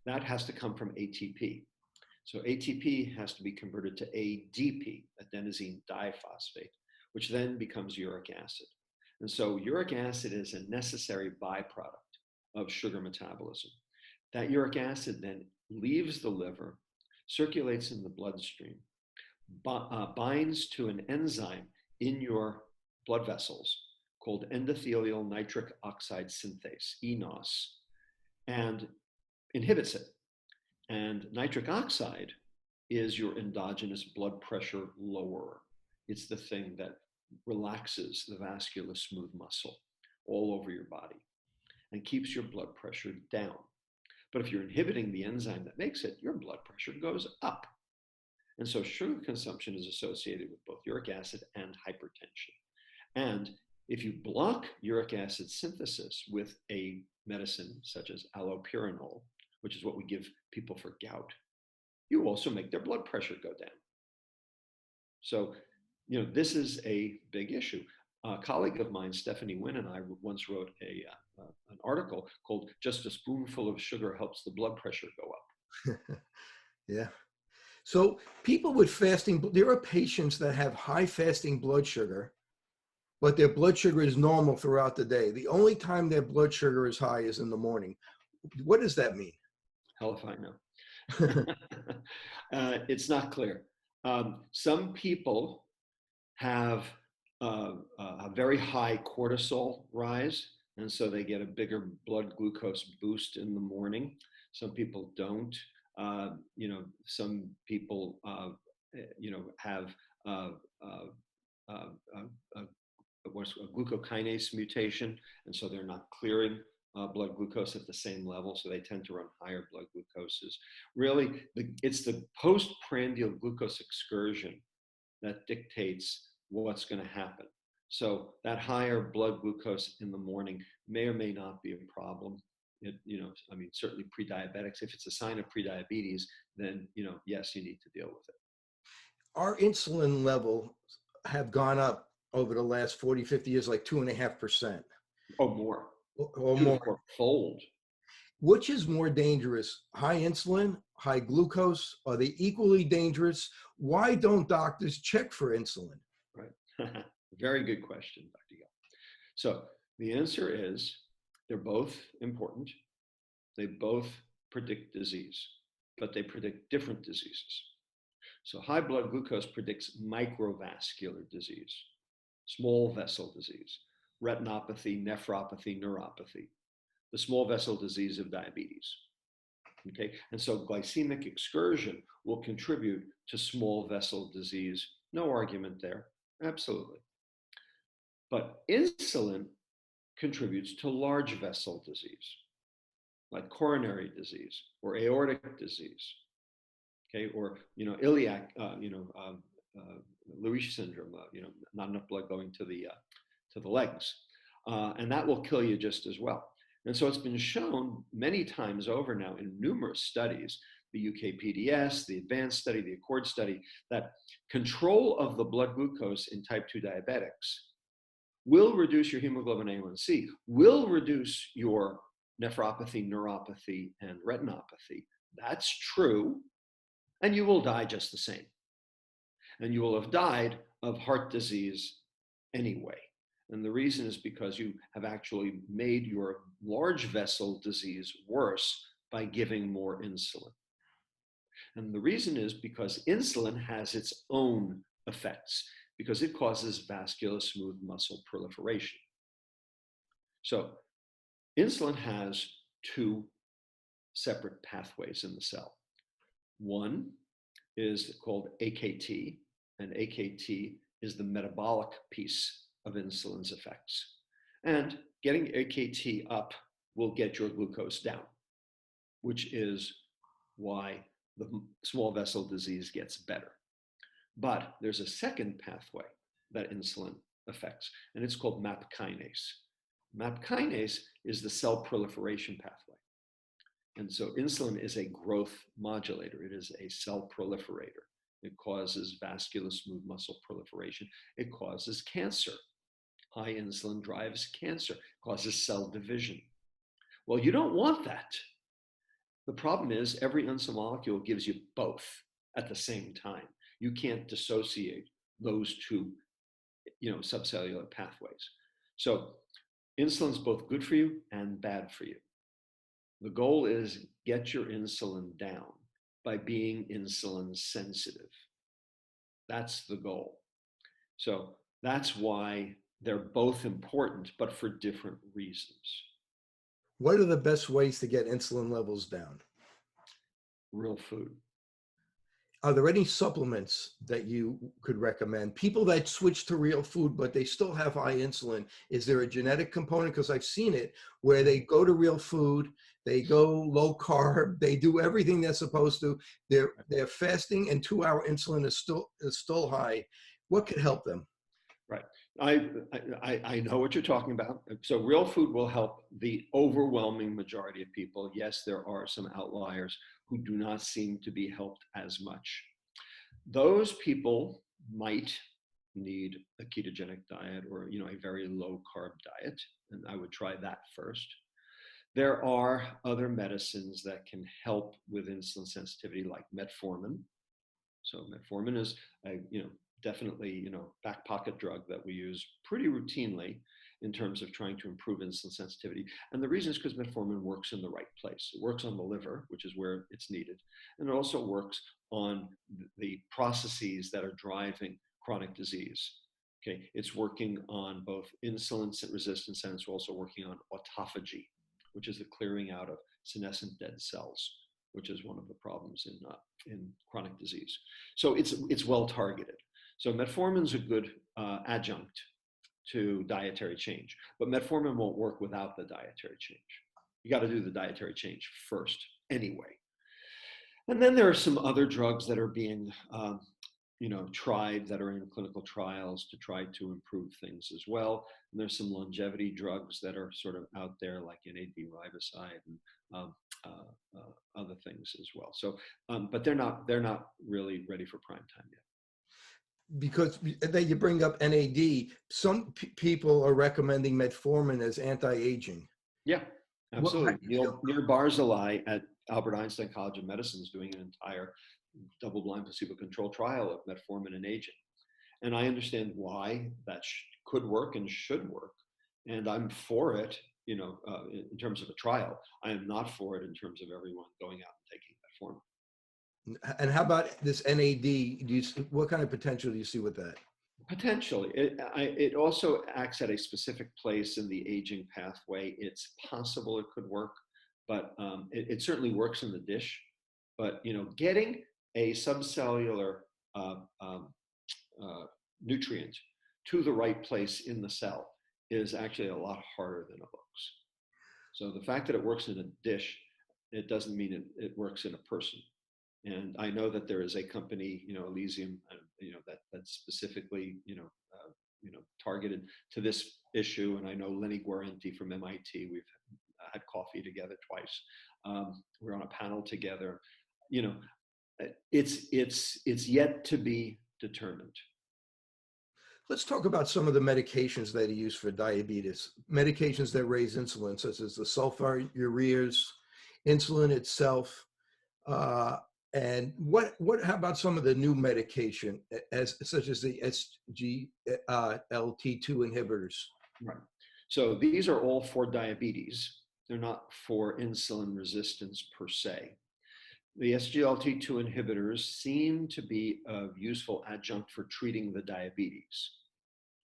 That has to come from ATP. So ATP has to be converted to ADP, adenosine diphosphate, which then becomes uric acid. And so uric acid is a necessary byproduct of sugar metabolism. That uric acid then leaves the liver, circulates in the bloodstream, binds to an enzyme in your blood vessels called endothelial nitric oxide synthase, eNOS, and inhibits it. And nitric oxide is your endogenous blood pressure lowerer. It's the thing that relaxes the vascular smooth muscle all over your body and keeps your blood pressure down. But if you're inhibiting the enzyme that makes it, your blood pressure goes up. And so sugar consumption is associated with both uric acid and hypertension. And if you block uric acid synthesis with a medicine such as allopurinol, which is what we give people for gout, you also make their blood pressure go down. So, this is a big issue. A colleague of mine, Stephanie Wynn, and I once wrote an article called "Just a Spoonful of Sugar Helps the Blood Pressure Go Up." Yeah. So people with fasting, there are patients that have high fasting blood sugar, but their blood sugar is normal throughout the day. The only time their blood sugar is high is in the morning. What does that mean? Hell if I know. It's not clear. Some people have a very high cortisol rise, and so they get a bigger blood glucose boost in the morning. Some people don't. Some people, have what's a glucokinase mutation, and so they're not clearing blood glucose at the same level, so they tend to run higher blood glucoses. Really, it's the postprandial glucose excursion that dictates what's going to happen. So that higher blood glucose in the morning may or may not be a problem. Certainly pre-diabetics, if it's a sign of prediabetes, then, yes, you need to deal with it. Our insulin level have gone up over the last 40, 50 years, like 2.5%. Oh, more. Or more. Fold. Which is more dangerous, high insulin, high glucose? Are they equally dangerous? Why don't doctors check for insulin? Right. Very good question, Dr. Gill. So the answer is they're both important. They both predict disease, but they predict different diseases. So high blood glucose predicts microvascular disease, small vessel disease, retinopathy, nephropathy, neuropathy, the small vessel disease of diabetes. Okay, and so glycemic excursion will contribute to small vessel disease. No argument there, absolutely. But insulin contributes to large vessel disease, like coronary disease or aortic disease, okay, or iliac, Lewis syndrome, not enough blood going to the legs, and that will kill you just as well. And so it's been shown many times over now in numerous studies, the UK-PDS, the ADVANCE study, the ACCORD study, that control of the blood glucose in type 2 diabetics will reduce your hemoglobin A1C, will reduce your nephropathy, neuropathy, and retinopathy. That's true. And you will die just the same. And you will have died of heart disease anyway. And the reason is because you have actually made your large vessel disease worse by giving more insulin. And the reason is because insulin has its own effects, because it causes vascular smooth muscle proliferation. So insulin has two separate pathways in the cell. One is called AKT, and AKT is the metabolic piece of insulin's effects. And getting AKT up will get your glucose down, which is why the small vessel disease gets better. But there's a second pathway that insulin affects, and it's called MAP kinase. MAP kinase is the cell proliferation pathway. And so insulin is a growth modulator. It is a cell proliferator. It causes vascular smooth muscle proliferation. It causes cancer. High insulin drives cancer, causes cell division. Well, you don't want that. The problem is every insulin molecule gives you both at the same time. You can't dissociate those two, subcellular pathways. So insulin's both good for you and bad for you. The goal is get your insulin down by being insulin sensitive. That's the goal. So that's why they're both important, but for different reasons. What are the best ways to get insulin levels down? Real food. Are there any supplements that you could recommend? People that switch to real food, but they still have high insulin, is there a genetic component? Because I've seen it where they go to real food, they go low carb, they do everything they're supposed to. They're fasting, and 2-hour insulin is still high. What could help them? Right. I know what you're talking about. So real food will help the overwhelming majority of people. Yes, there are some outliers who do not seem to be helped as much. Those people might need a ketogenic diet or a very low carb diet, and I would try that first. There are other medicines that can help with insulin sensitivity, like metformin. So metformin is definitely back pocket drug that we use pretty routinely in terms of trying to improve insulin sensitivity. And the reason is because metformin works in the right place. It works on the liver, which is where it's needed. And it also works on the processes that are driving chronic disease. Okay, it's working on both insulin resistance, and it's also working on autophagy, which is the clearing out of senescent dead cells, which is one of the problems in chronic disease. So it's well targeted. So metformin's a good adjunct to dietary change, but metformin won't work without the dietary change. You got to do the dietary change first anyway. And then there are some other drugs that are being tried, that are in clinical trials to try to improve things as well. And there's some longevity drugs that are sort of out there, like NAD riboside and other things as well. So, but they're not really ready for prime time yet. Because then you bring up NAD, some people are recommending metformin as anti-aging. Yeah, absolutely. Neil Barzilai at Albert Einstein College of Medicine is doing an entire double-blind placebo-controlled trial of metformin and aging. And I understand why that could work and should work. And I'm for it, in terms of a trial. I am not for it in terms of everyone going out and taking metformin. And how about this NAD? What kind of potential do you see with that? Potentially. It also acts at a specific place in the aging pathway. It's possible it could work, but it certainly works in the dish. But, getting a subcellular nutrient to the right place in the cell is actually a lot harder than it looks. So the fact that it works in a dish, it doesn't mean it works in a person. And I know that there is a company, Elysium, that's specifically, targeted to this issue. And I know Lenny Guarenti from MIT. We've had coffee together twice. We're on a panel together. It's yet to be determined. Let's talk about some of the medications that are used for diabetes. Medications that raise insulin, such as the sulfonylureas, insulin itself. And how about some of the new medication, such as the SGLT2 inhibitors? Right. So these are all for diabetes. They're not for insulin resistance per se. The SGLT2 inhibitors seem to be a useful adjunct for treating the diabetes.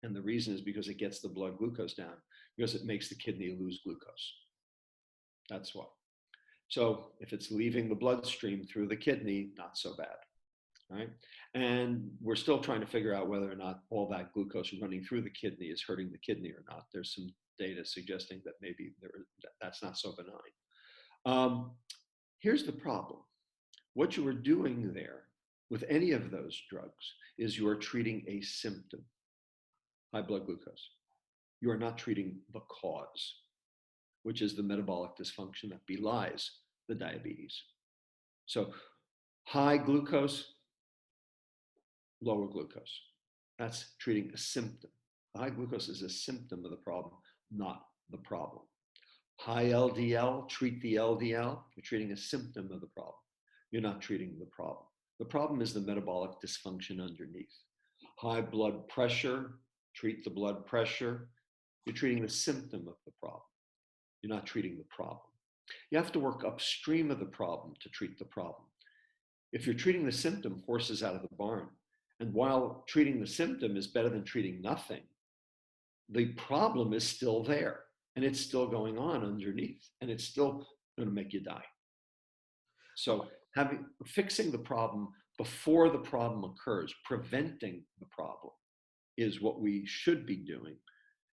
And the reason is because it gets the blood glucose down, because it makes the kidney lose glucose. That's why. So if it's leaving the bloodstream through the kidney, not so bad, right? And we're still trying to figure out whether or not all that glucose running through the kidney is hurting the kidney or not. There's some data suggesting that maybe that's not so benign. Here's the problem. What you are doing there with any of those drugs is you are treating a symptom, high blood glucose. You are not treating the cause, which is the metabolic dysfunction that belies the diabetes. So high glucose, lower glucose. That's treating a symptom. The high glucose is a symptom of the problem, not the problem. High LDL, treat the LDL. You're treating a symptom of the problem. You're not treating the problem. The problem is the metabolic dysfunction underneath. High blood pressure, treat the blood pressure. You're treating the symptom of the problem. You're not treating the problem. You have to work upstream of the problem to treat the problem. If you're treating the symptom, horses out of the barn. And while treating the symptom is better than treating nothing, the problem is still there and it's still going on underneath and it's still going to make you die. So fixing the problem before the problem occurs, preventing the problem, is what we should be doing.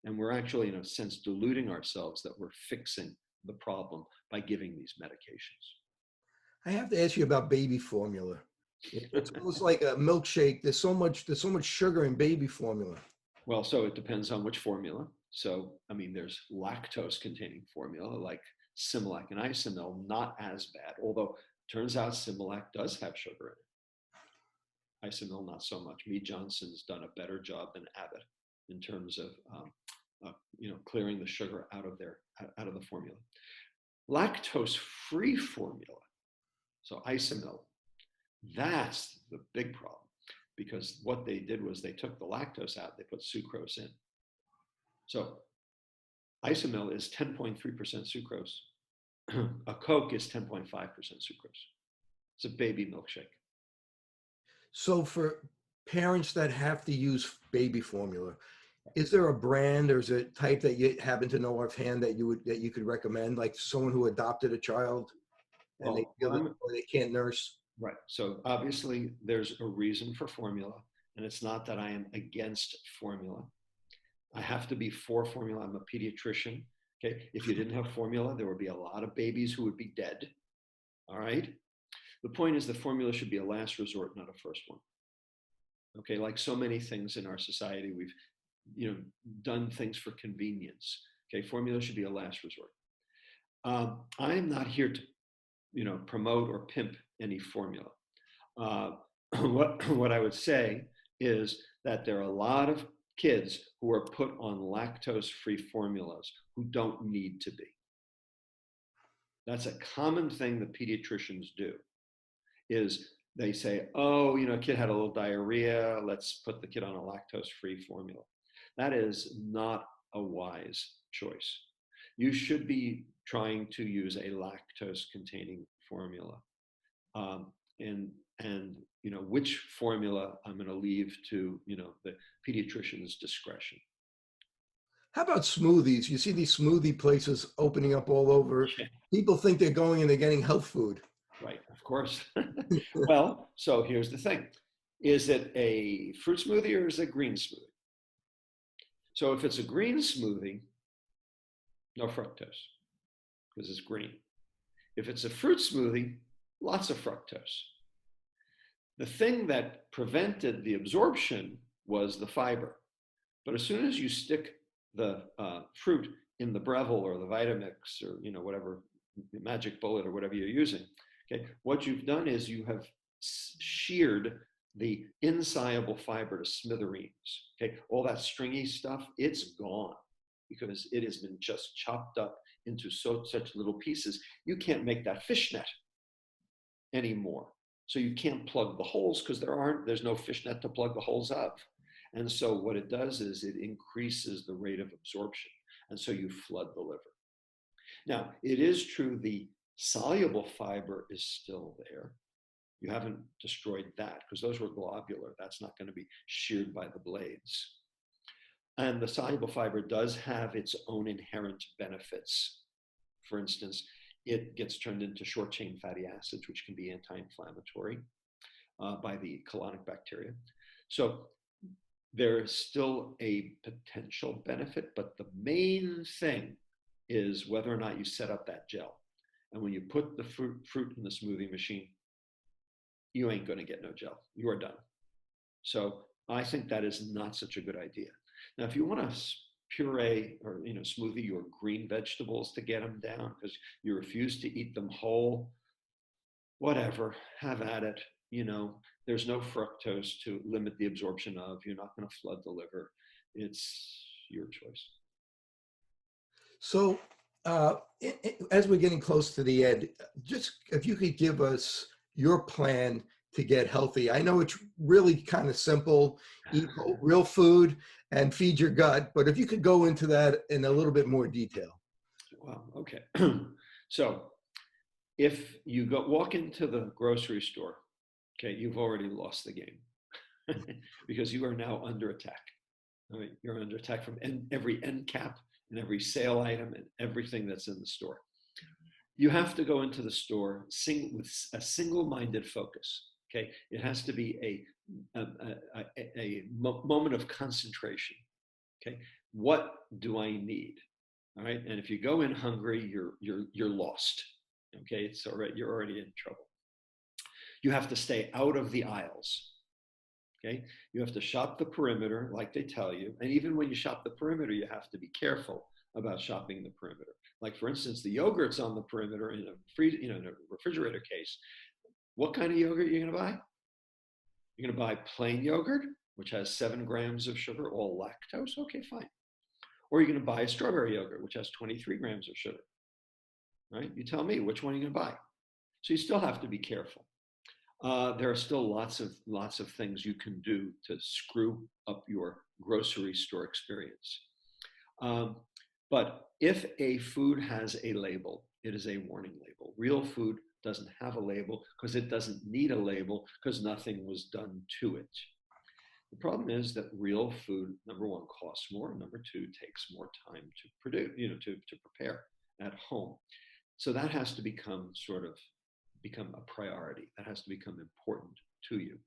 And we're actually, in a sense, deluding ourselves that we're fixing the problem by giving these medications. I have to ask you about baby formula. It's almost like a milkshake. There's so much sugar in baby formula. Well, so it depends on which formula. So, I mean, there's lactose-containing formula like Similac and Isomil, not as bad, although it turns out Similac does have sugar in it. Isomil, not so much. Mead Johnson's done a better job than Abbott in terms of clearing the sugar out of the formula. Lactose-free formula, so Isomil, that's the big problem, because what they did was they took the lactose out, they put sucrose in. So Isomil is 10.3% sucrose. A Coke is 10.5% sucrose. It's a baby milkshake. So for parents that have to use baby formula, is there a brand or is it a type that you happen to know offhand that you could recommend, like someone who adopted a child and they feel that they can't nurse? Right. So obviously there's a reason for formula, and it's not that I am against formula. I have to be for formula. I'm a pediatrician. Okay. If you didn't have formula, there would be a lot of babies who would be dead. All right. The point is the formula should be a last resort, not a first one. Okay. Like so many things in our society, we've done things for convenience. Okay. Formula should be a last resort. I am not here to promote or pimp any formula. What I would say is that there are a lot of kids who are put on lactose-free formulas who don't need to be. That's a common thing that pediatricians do, is they say, oh, a kid had a little diarrhea, let's put the kid on a lactose-free formula. That is not a wise choice. You should be trying to use a lactose-containing formula. And which formula I'm going to leave to, the pediatrician's discretion. How about smoothies? You see these smoothie places opening up all over. People think they're going and they're getting health food. Right, of course. Well, so here's the thing. Is it a fruit smoothie or is it a green smoothie? So if it's a green smoothie, no fructose, because it's green. If it's a fruit smoothie, lots of fructose. The thing that prevented the absorption was the fiber. But as soon as you stick the fruit in the Breville or the Vitamix or whatever, magic bullet or whatever you're using, okay, what you've done is you have sheared the insoluble fiber to smithereens. Okay, all that stringy stuff, it's gone because it has been just chopped up into such little pieces. You can't make that fishnet anymore. So you can't plug the holes because there's no fishnet to plug the holes of. And so what it does is it increases the rate of absorption. And so you flood the liver. Now, it is true the soluble fiber is still there. You haven't destroyed that because those were globular. That's not going to be sheared by the blades. And the soluble fiber does have its own inherent benefits. For instance, it gets turned into short-chain fatty acids, which can be anti-inflammatory by the colonic bacteria. So there is still a potential benefit, but the main thing is whether or not you set up that gel. And when you put the fruit in the smoothie machine, you ain't going to get no gel. You are done. So I think that is not such a good idea. Now, if you want to puree or smoothie your green vegetables to get them down because you refuse to eat them whole, whatever, have at it. There's no fructose to limit the absorption of. You're not going to flood the liver. It's your choice. So As we're getting close to the end, just if you could give us your plan to get healthy. I know it's really kind of simple, eat real food and feed your gut, but if you could go into that in a little bit more detail. Wow, okay. So if you walk into the grocery store, okay, you've already lost the game because you are now under attack. All right, you're under attack from every end cap and every sale item and everything that's in the store. You have to go into the store with a single-minded focus. Okay, it has to be a moment of concentration. Okay, what do I need? All right, and if you go in hungry, you're lost. Okay, it's all right. You're already in trouble. You have to stay out of the aisles. Okay, you have to shop the perimeter like they tell you, and even when you shop the perimeter, you have to be careful about shopping the perimeter. Like for instance, the yogurt's on the perimeter in in a refrigerator case. What kind of yogurt are you going to buy? You're going to buy plain yogurt, which has 7 grams of sugar, all lactose. Okay, fine. Or you're going to buy a strawberry yogurt, which has 23 grams of sugar. Right? You tell me which one you're going to buy. So you still have to be careful. There are still lots of things you can do to screw up your grocery store experience. But if a food has a label, it is a warning label. Real food doesn't have a label because it doesn't need a label because nothing was done to it. The problem is that real food, number one, costs more. Number two, takes more time to produce, to prepare at home. So that has to become a priority. That has to become important to you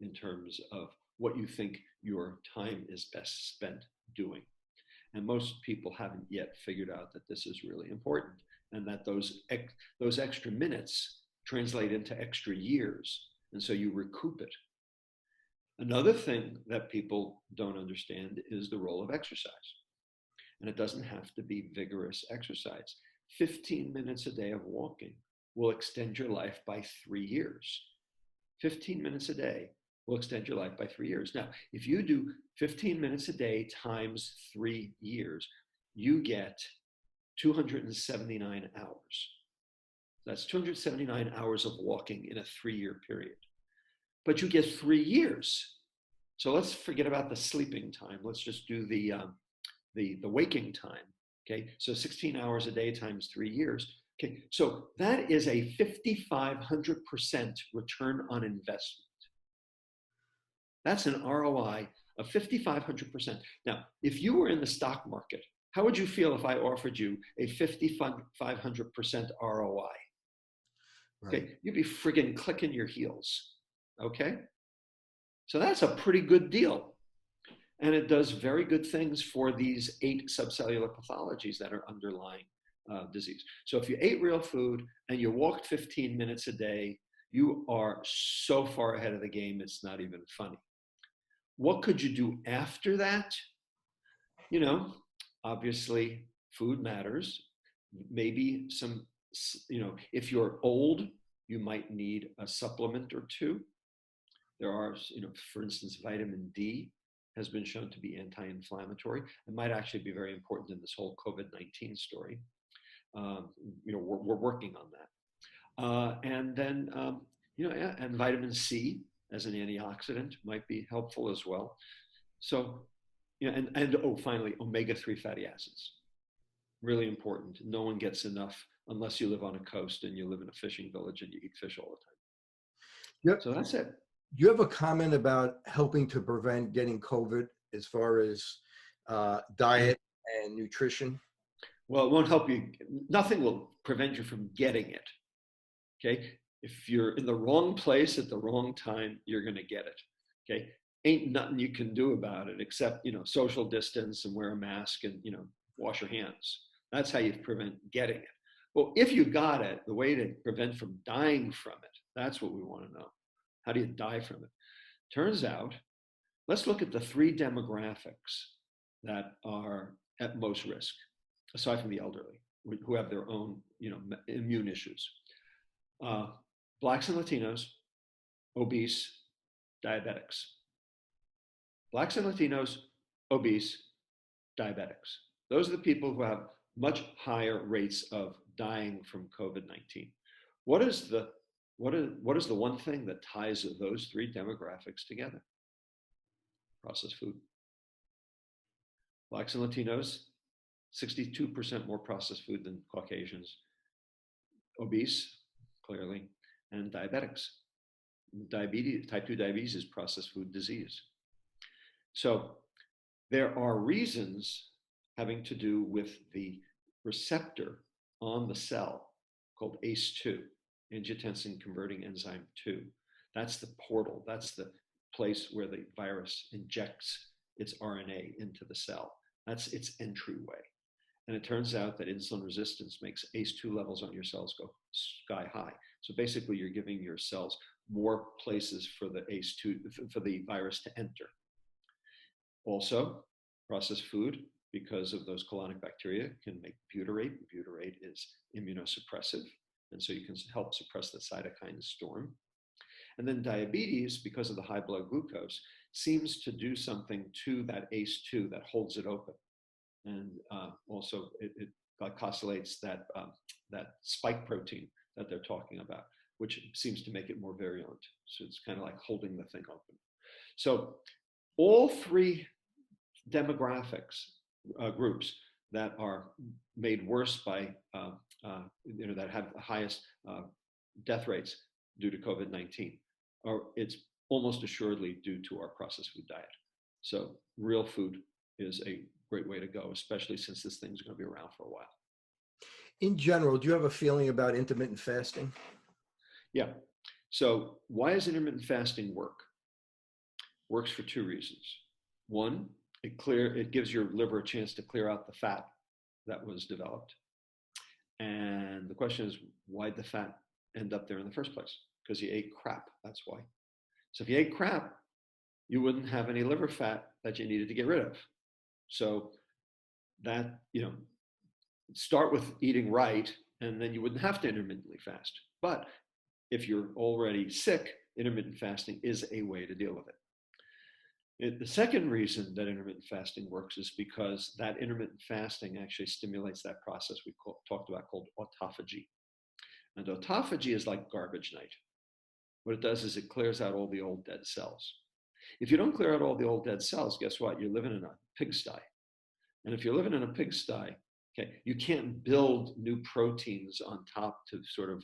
in terms of what you think your time is best spent doing. And most people haven't yet figured out that this is really important and that those extra minutes translate into extra years. And so you recoup it. Another thing that people don't understand is the role of exercise. And it doesn't have to be vigorous exercise. 15 minutes a day of walking will extend your life by 3 years. 15 minutes a day will extend your life by 3 years. Now, if you do 15 minutes a day times 3 years, you get 279 hours. That's 279 hours of walking in a 3-year period. But you get 3 years. So let's forget about the sleeping time. Let's just do the waking time. Okay, so 16 hours a day times 3 years. Okay, so that is a 5,500% return on investment. That's an ROI of 5,500%. Now, if you were in the stock market, how would you feel if I offered you a 5,500% ROI? Right. Okay, you'd be friggin' clicking your heels. Okay, so that's a pretty good deal. And it does very good things for these 8 subcellular pathologies that are underlying disease. So if you ate real food and you walked 15 minutes a day, you are so far ahead of the game, it's not even funny. What could you do after that? Obviously food matters. Maybe some, if you're old, you might need a supplement or 2. There are, for instance, vitamin D has been shown to be anti-inflammatory and might actually be very important in this whole COVID-19 story. We're working on that. And then, and vitamin C as an antioxidant might be helpful as well. So, finally, omega-3 fatty acids. Really important. No one gets enough unless you live on a coast and you live in a fishing village and you eat fish all the time. Yep. So that's it. Do you have a comment about helping to prevent getting COVID as far as diet and nutrition? Well, it won't help you. Nothing will prevent you from getting it. Okay. If you're in the wrong place at the wrong time, you're going to get it. Okay. Ain't nothing you can do about it except, social distance and wear a mask and, wash your hands. That's how you prevent getting it. Well, if you got it, the way to prevent from dying from it, that's what we want to know. How do you die from it? Turns out, let's look at the 3 demographics that are at most risk, aside from the elderly, who have their own, immune issues. Blacks and Latinos, obese, diabetics. Blacks and Latinos, obese, diabetics. Those are the people who have much higher rates of dying from COVID-19. What is the one thing that ties those three demographics together? Processed food. Blacks and Latinos, 62% more processed food than Caucasians. Obese, clearly, and diabetics. Diabetes, type 2 diabetes is processed food disease. So there are reasons having to do with the receptor on the cell called ACE2, angiotensin converting enzyme 2. That's the portal. That's the place where the virus injects its RNA into the cell. That's its entryway. And it turns out that insulin resistance makes ACE2 levels on your cells go sky high. So basically, you're giving your cells more places for the ACE2, for the virus to enter. Also, processed food, because of those colonic bacteria, can make butyrate. Butyrate is immunosuppressive, and so you can help suppress the cytokine storm. And then diabetes, because of the high blood glucose, seems to do something to that ACE2 that holds it open. And also it glycosylates that spike protein that they're talking about, which seems to make it more virulent. So it's kind of like holding the thing open. So all three demographics, groups that are made worse by, that have the highest death rates due to COVID-19, it's almost assuredly due to our processed food diet. So real food is a great way to go, especially since this thing's going to be around for a while. In general, do you have a feeling about intermittent fasting? Yeah. So why does intermittent fasting work? Works for two reasons. One, it gives your liver a chance to clear out the fat that was developed. And the question is, why'd the fat end up there in the first place? Because you ate crap, that's why. So if you ate crap, you wouldn't have any liver fat that you needed to get rid of. So that, start with eating right, and then you wouldn't have to intermittently fast. But if you're already sick, intermittent fasting is a way to deal with it. The second reason that intermittent fasting works is because that intermittent fasting actually stimulates that process we talked about called autophagy. And autophagy is like garbage night. What it does is it clears out all the old dead cells. If you don't clear out all the old dead cells, guess what? You're living in a pigsty. And if you're living in a pigsty, okay, you can't build new proteins on top to sort of,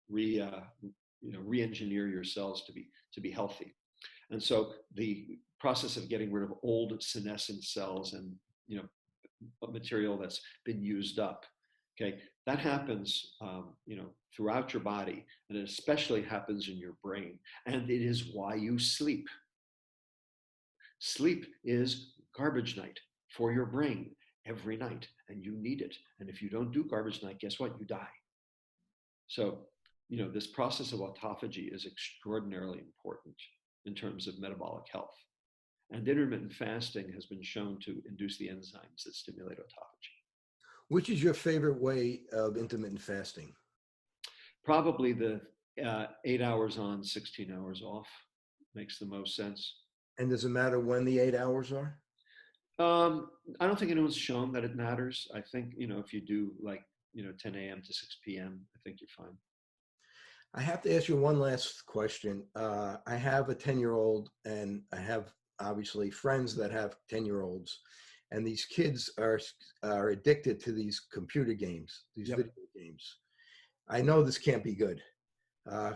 re-engineer your cells to be healthy. And so the process of getting rid of old senescent cells and, material that's been used up, okay, that happens, throughout your body, and it especially happens in your brain. And it is why you sleep. Sleep is garbage night for your brain every night, and you need it. And if you don't do garbage night, guess what? You die. So, this process of autophagy is extraordinarily important in terms of metabolic health. And intermittent fasting has been shown to induce the enzymes that stimulate autophagy. Which is your favorite way of intermittent fasting? Probably the 8 hours on, 16 hours off makes the most sense. And does it matter when the 8 hours are? I don't think anyone's shown that it matters. I think, if you do 10 a.m. to 6 p.m., I think you're fine. I have to ask you one last question. I have a 10-year-old, and I have obviously friends that have 10-year-olds, and these kids are addicted to these computer games, these video games. I know this can't be good.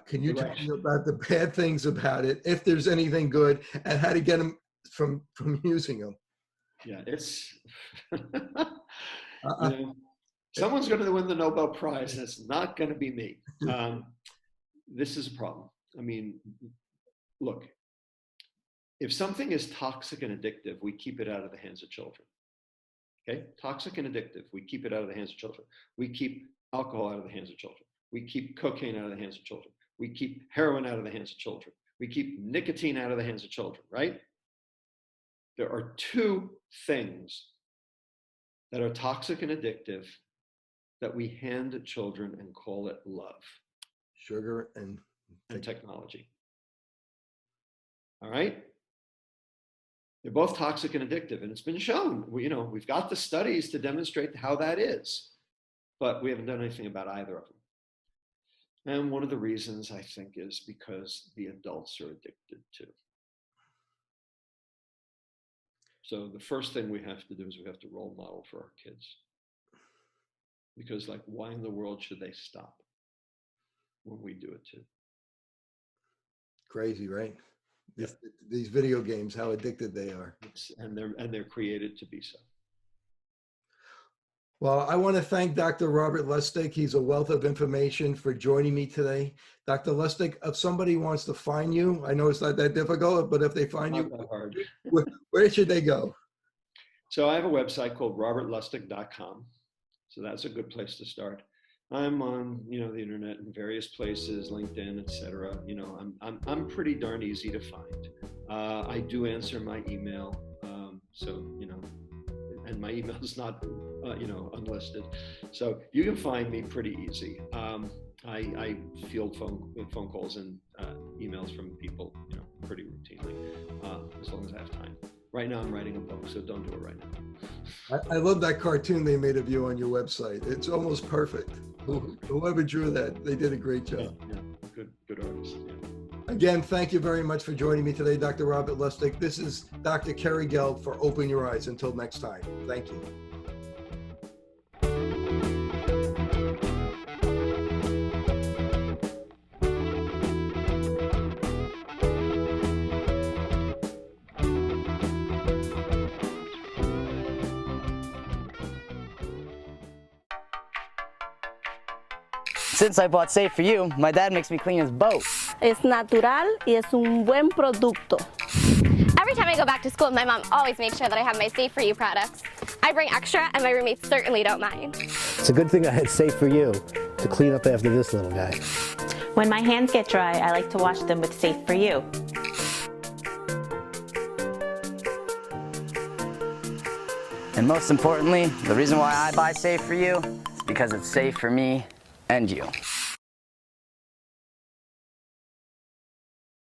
Can you tell me about the bad things about it, if there's anything good, and how to get them from using them? Yeah, it's someone's going to win the Nobel Prize, and it's not going to be me. This is a problem. I mean, look, if something is toxic and addictive, we keep it out of the hands of children. Okay, toxic and addictive, we keep it out of the hands of children. We keep alcohol out of the hands of children. We keep cocaine out of the hands of children. We keep heroin out of the hands of children. We keep nicotine out of the hands of children, right? There are two things that are toxic and addictive that we hand to children and call it love. Sugar and technology. All right? They're both toxic and addictive, and it's been shown. We've got the studies to demonstrate how that is, but we haven't done anything about either of them. And one of the reasons, I think, is because the adults are addicted too. So the first thing we have to do is we have to role model for our kids. Because, like, why in the world should they stop when we do it too? Crazy, right? Yeah. These video games, how addicted they are. And they're created to be so. Well, I want to thank Dr. Robert Lustig. He's a wealth of information for joining me today. Dr. Lustig, if somebody wants to find you, I know it's not that difficult, but if they find you, Not that hard. where should they go? So I have a website called robertlustig.com. So that's a good place to start. I'm on, the internet in various places, LinkedIn, etc. I'm pretty darn easy to find. I do answer my email, and my email is not, unlisted. So you can find me pretty easy. I field phone calls and emails from people, pretty routinely, as long as I have time. Right now I'm writing a book, so don't do it right now. I love that cartoon they made of you on your website. It's almost perfect. Whoever drew that, they did a great job. Yeah. Good artist. Yeah. Again, thank you very much for joining me today, Dr. Robert Lustig. This is Dr. Kerry Gelb for Open Your Eyes. Until next time, thank you. Since I bought Safe For You, my dad makes me clean his boat. Es natural y es un buen producto. Every time I go back to school, my mom always makes sure that I have my Safe For You products. I bring extra, and my roommates certainly don't mind. It's a good thing I had Safe For You to clean up after this little guy. When my hands get dry, I like to wash them with Safe For You. And most importantly, the reason why I buy Safe For You is because it's safe for me and you.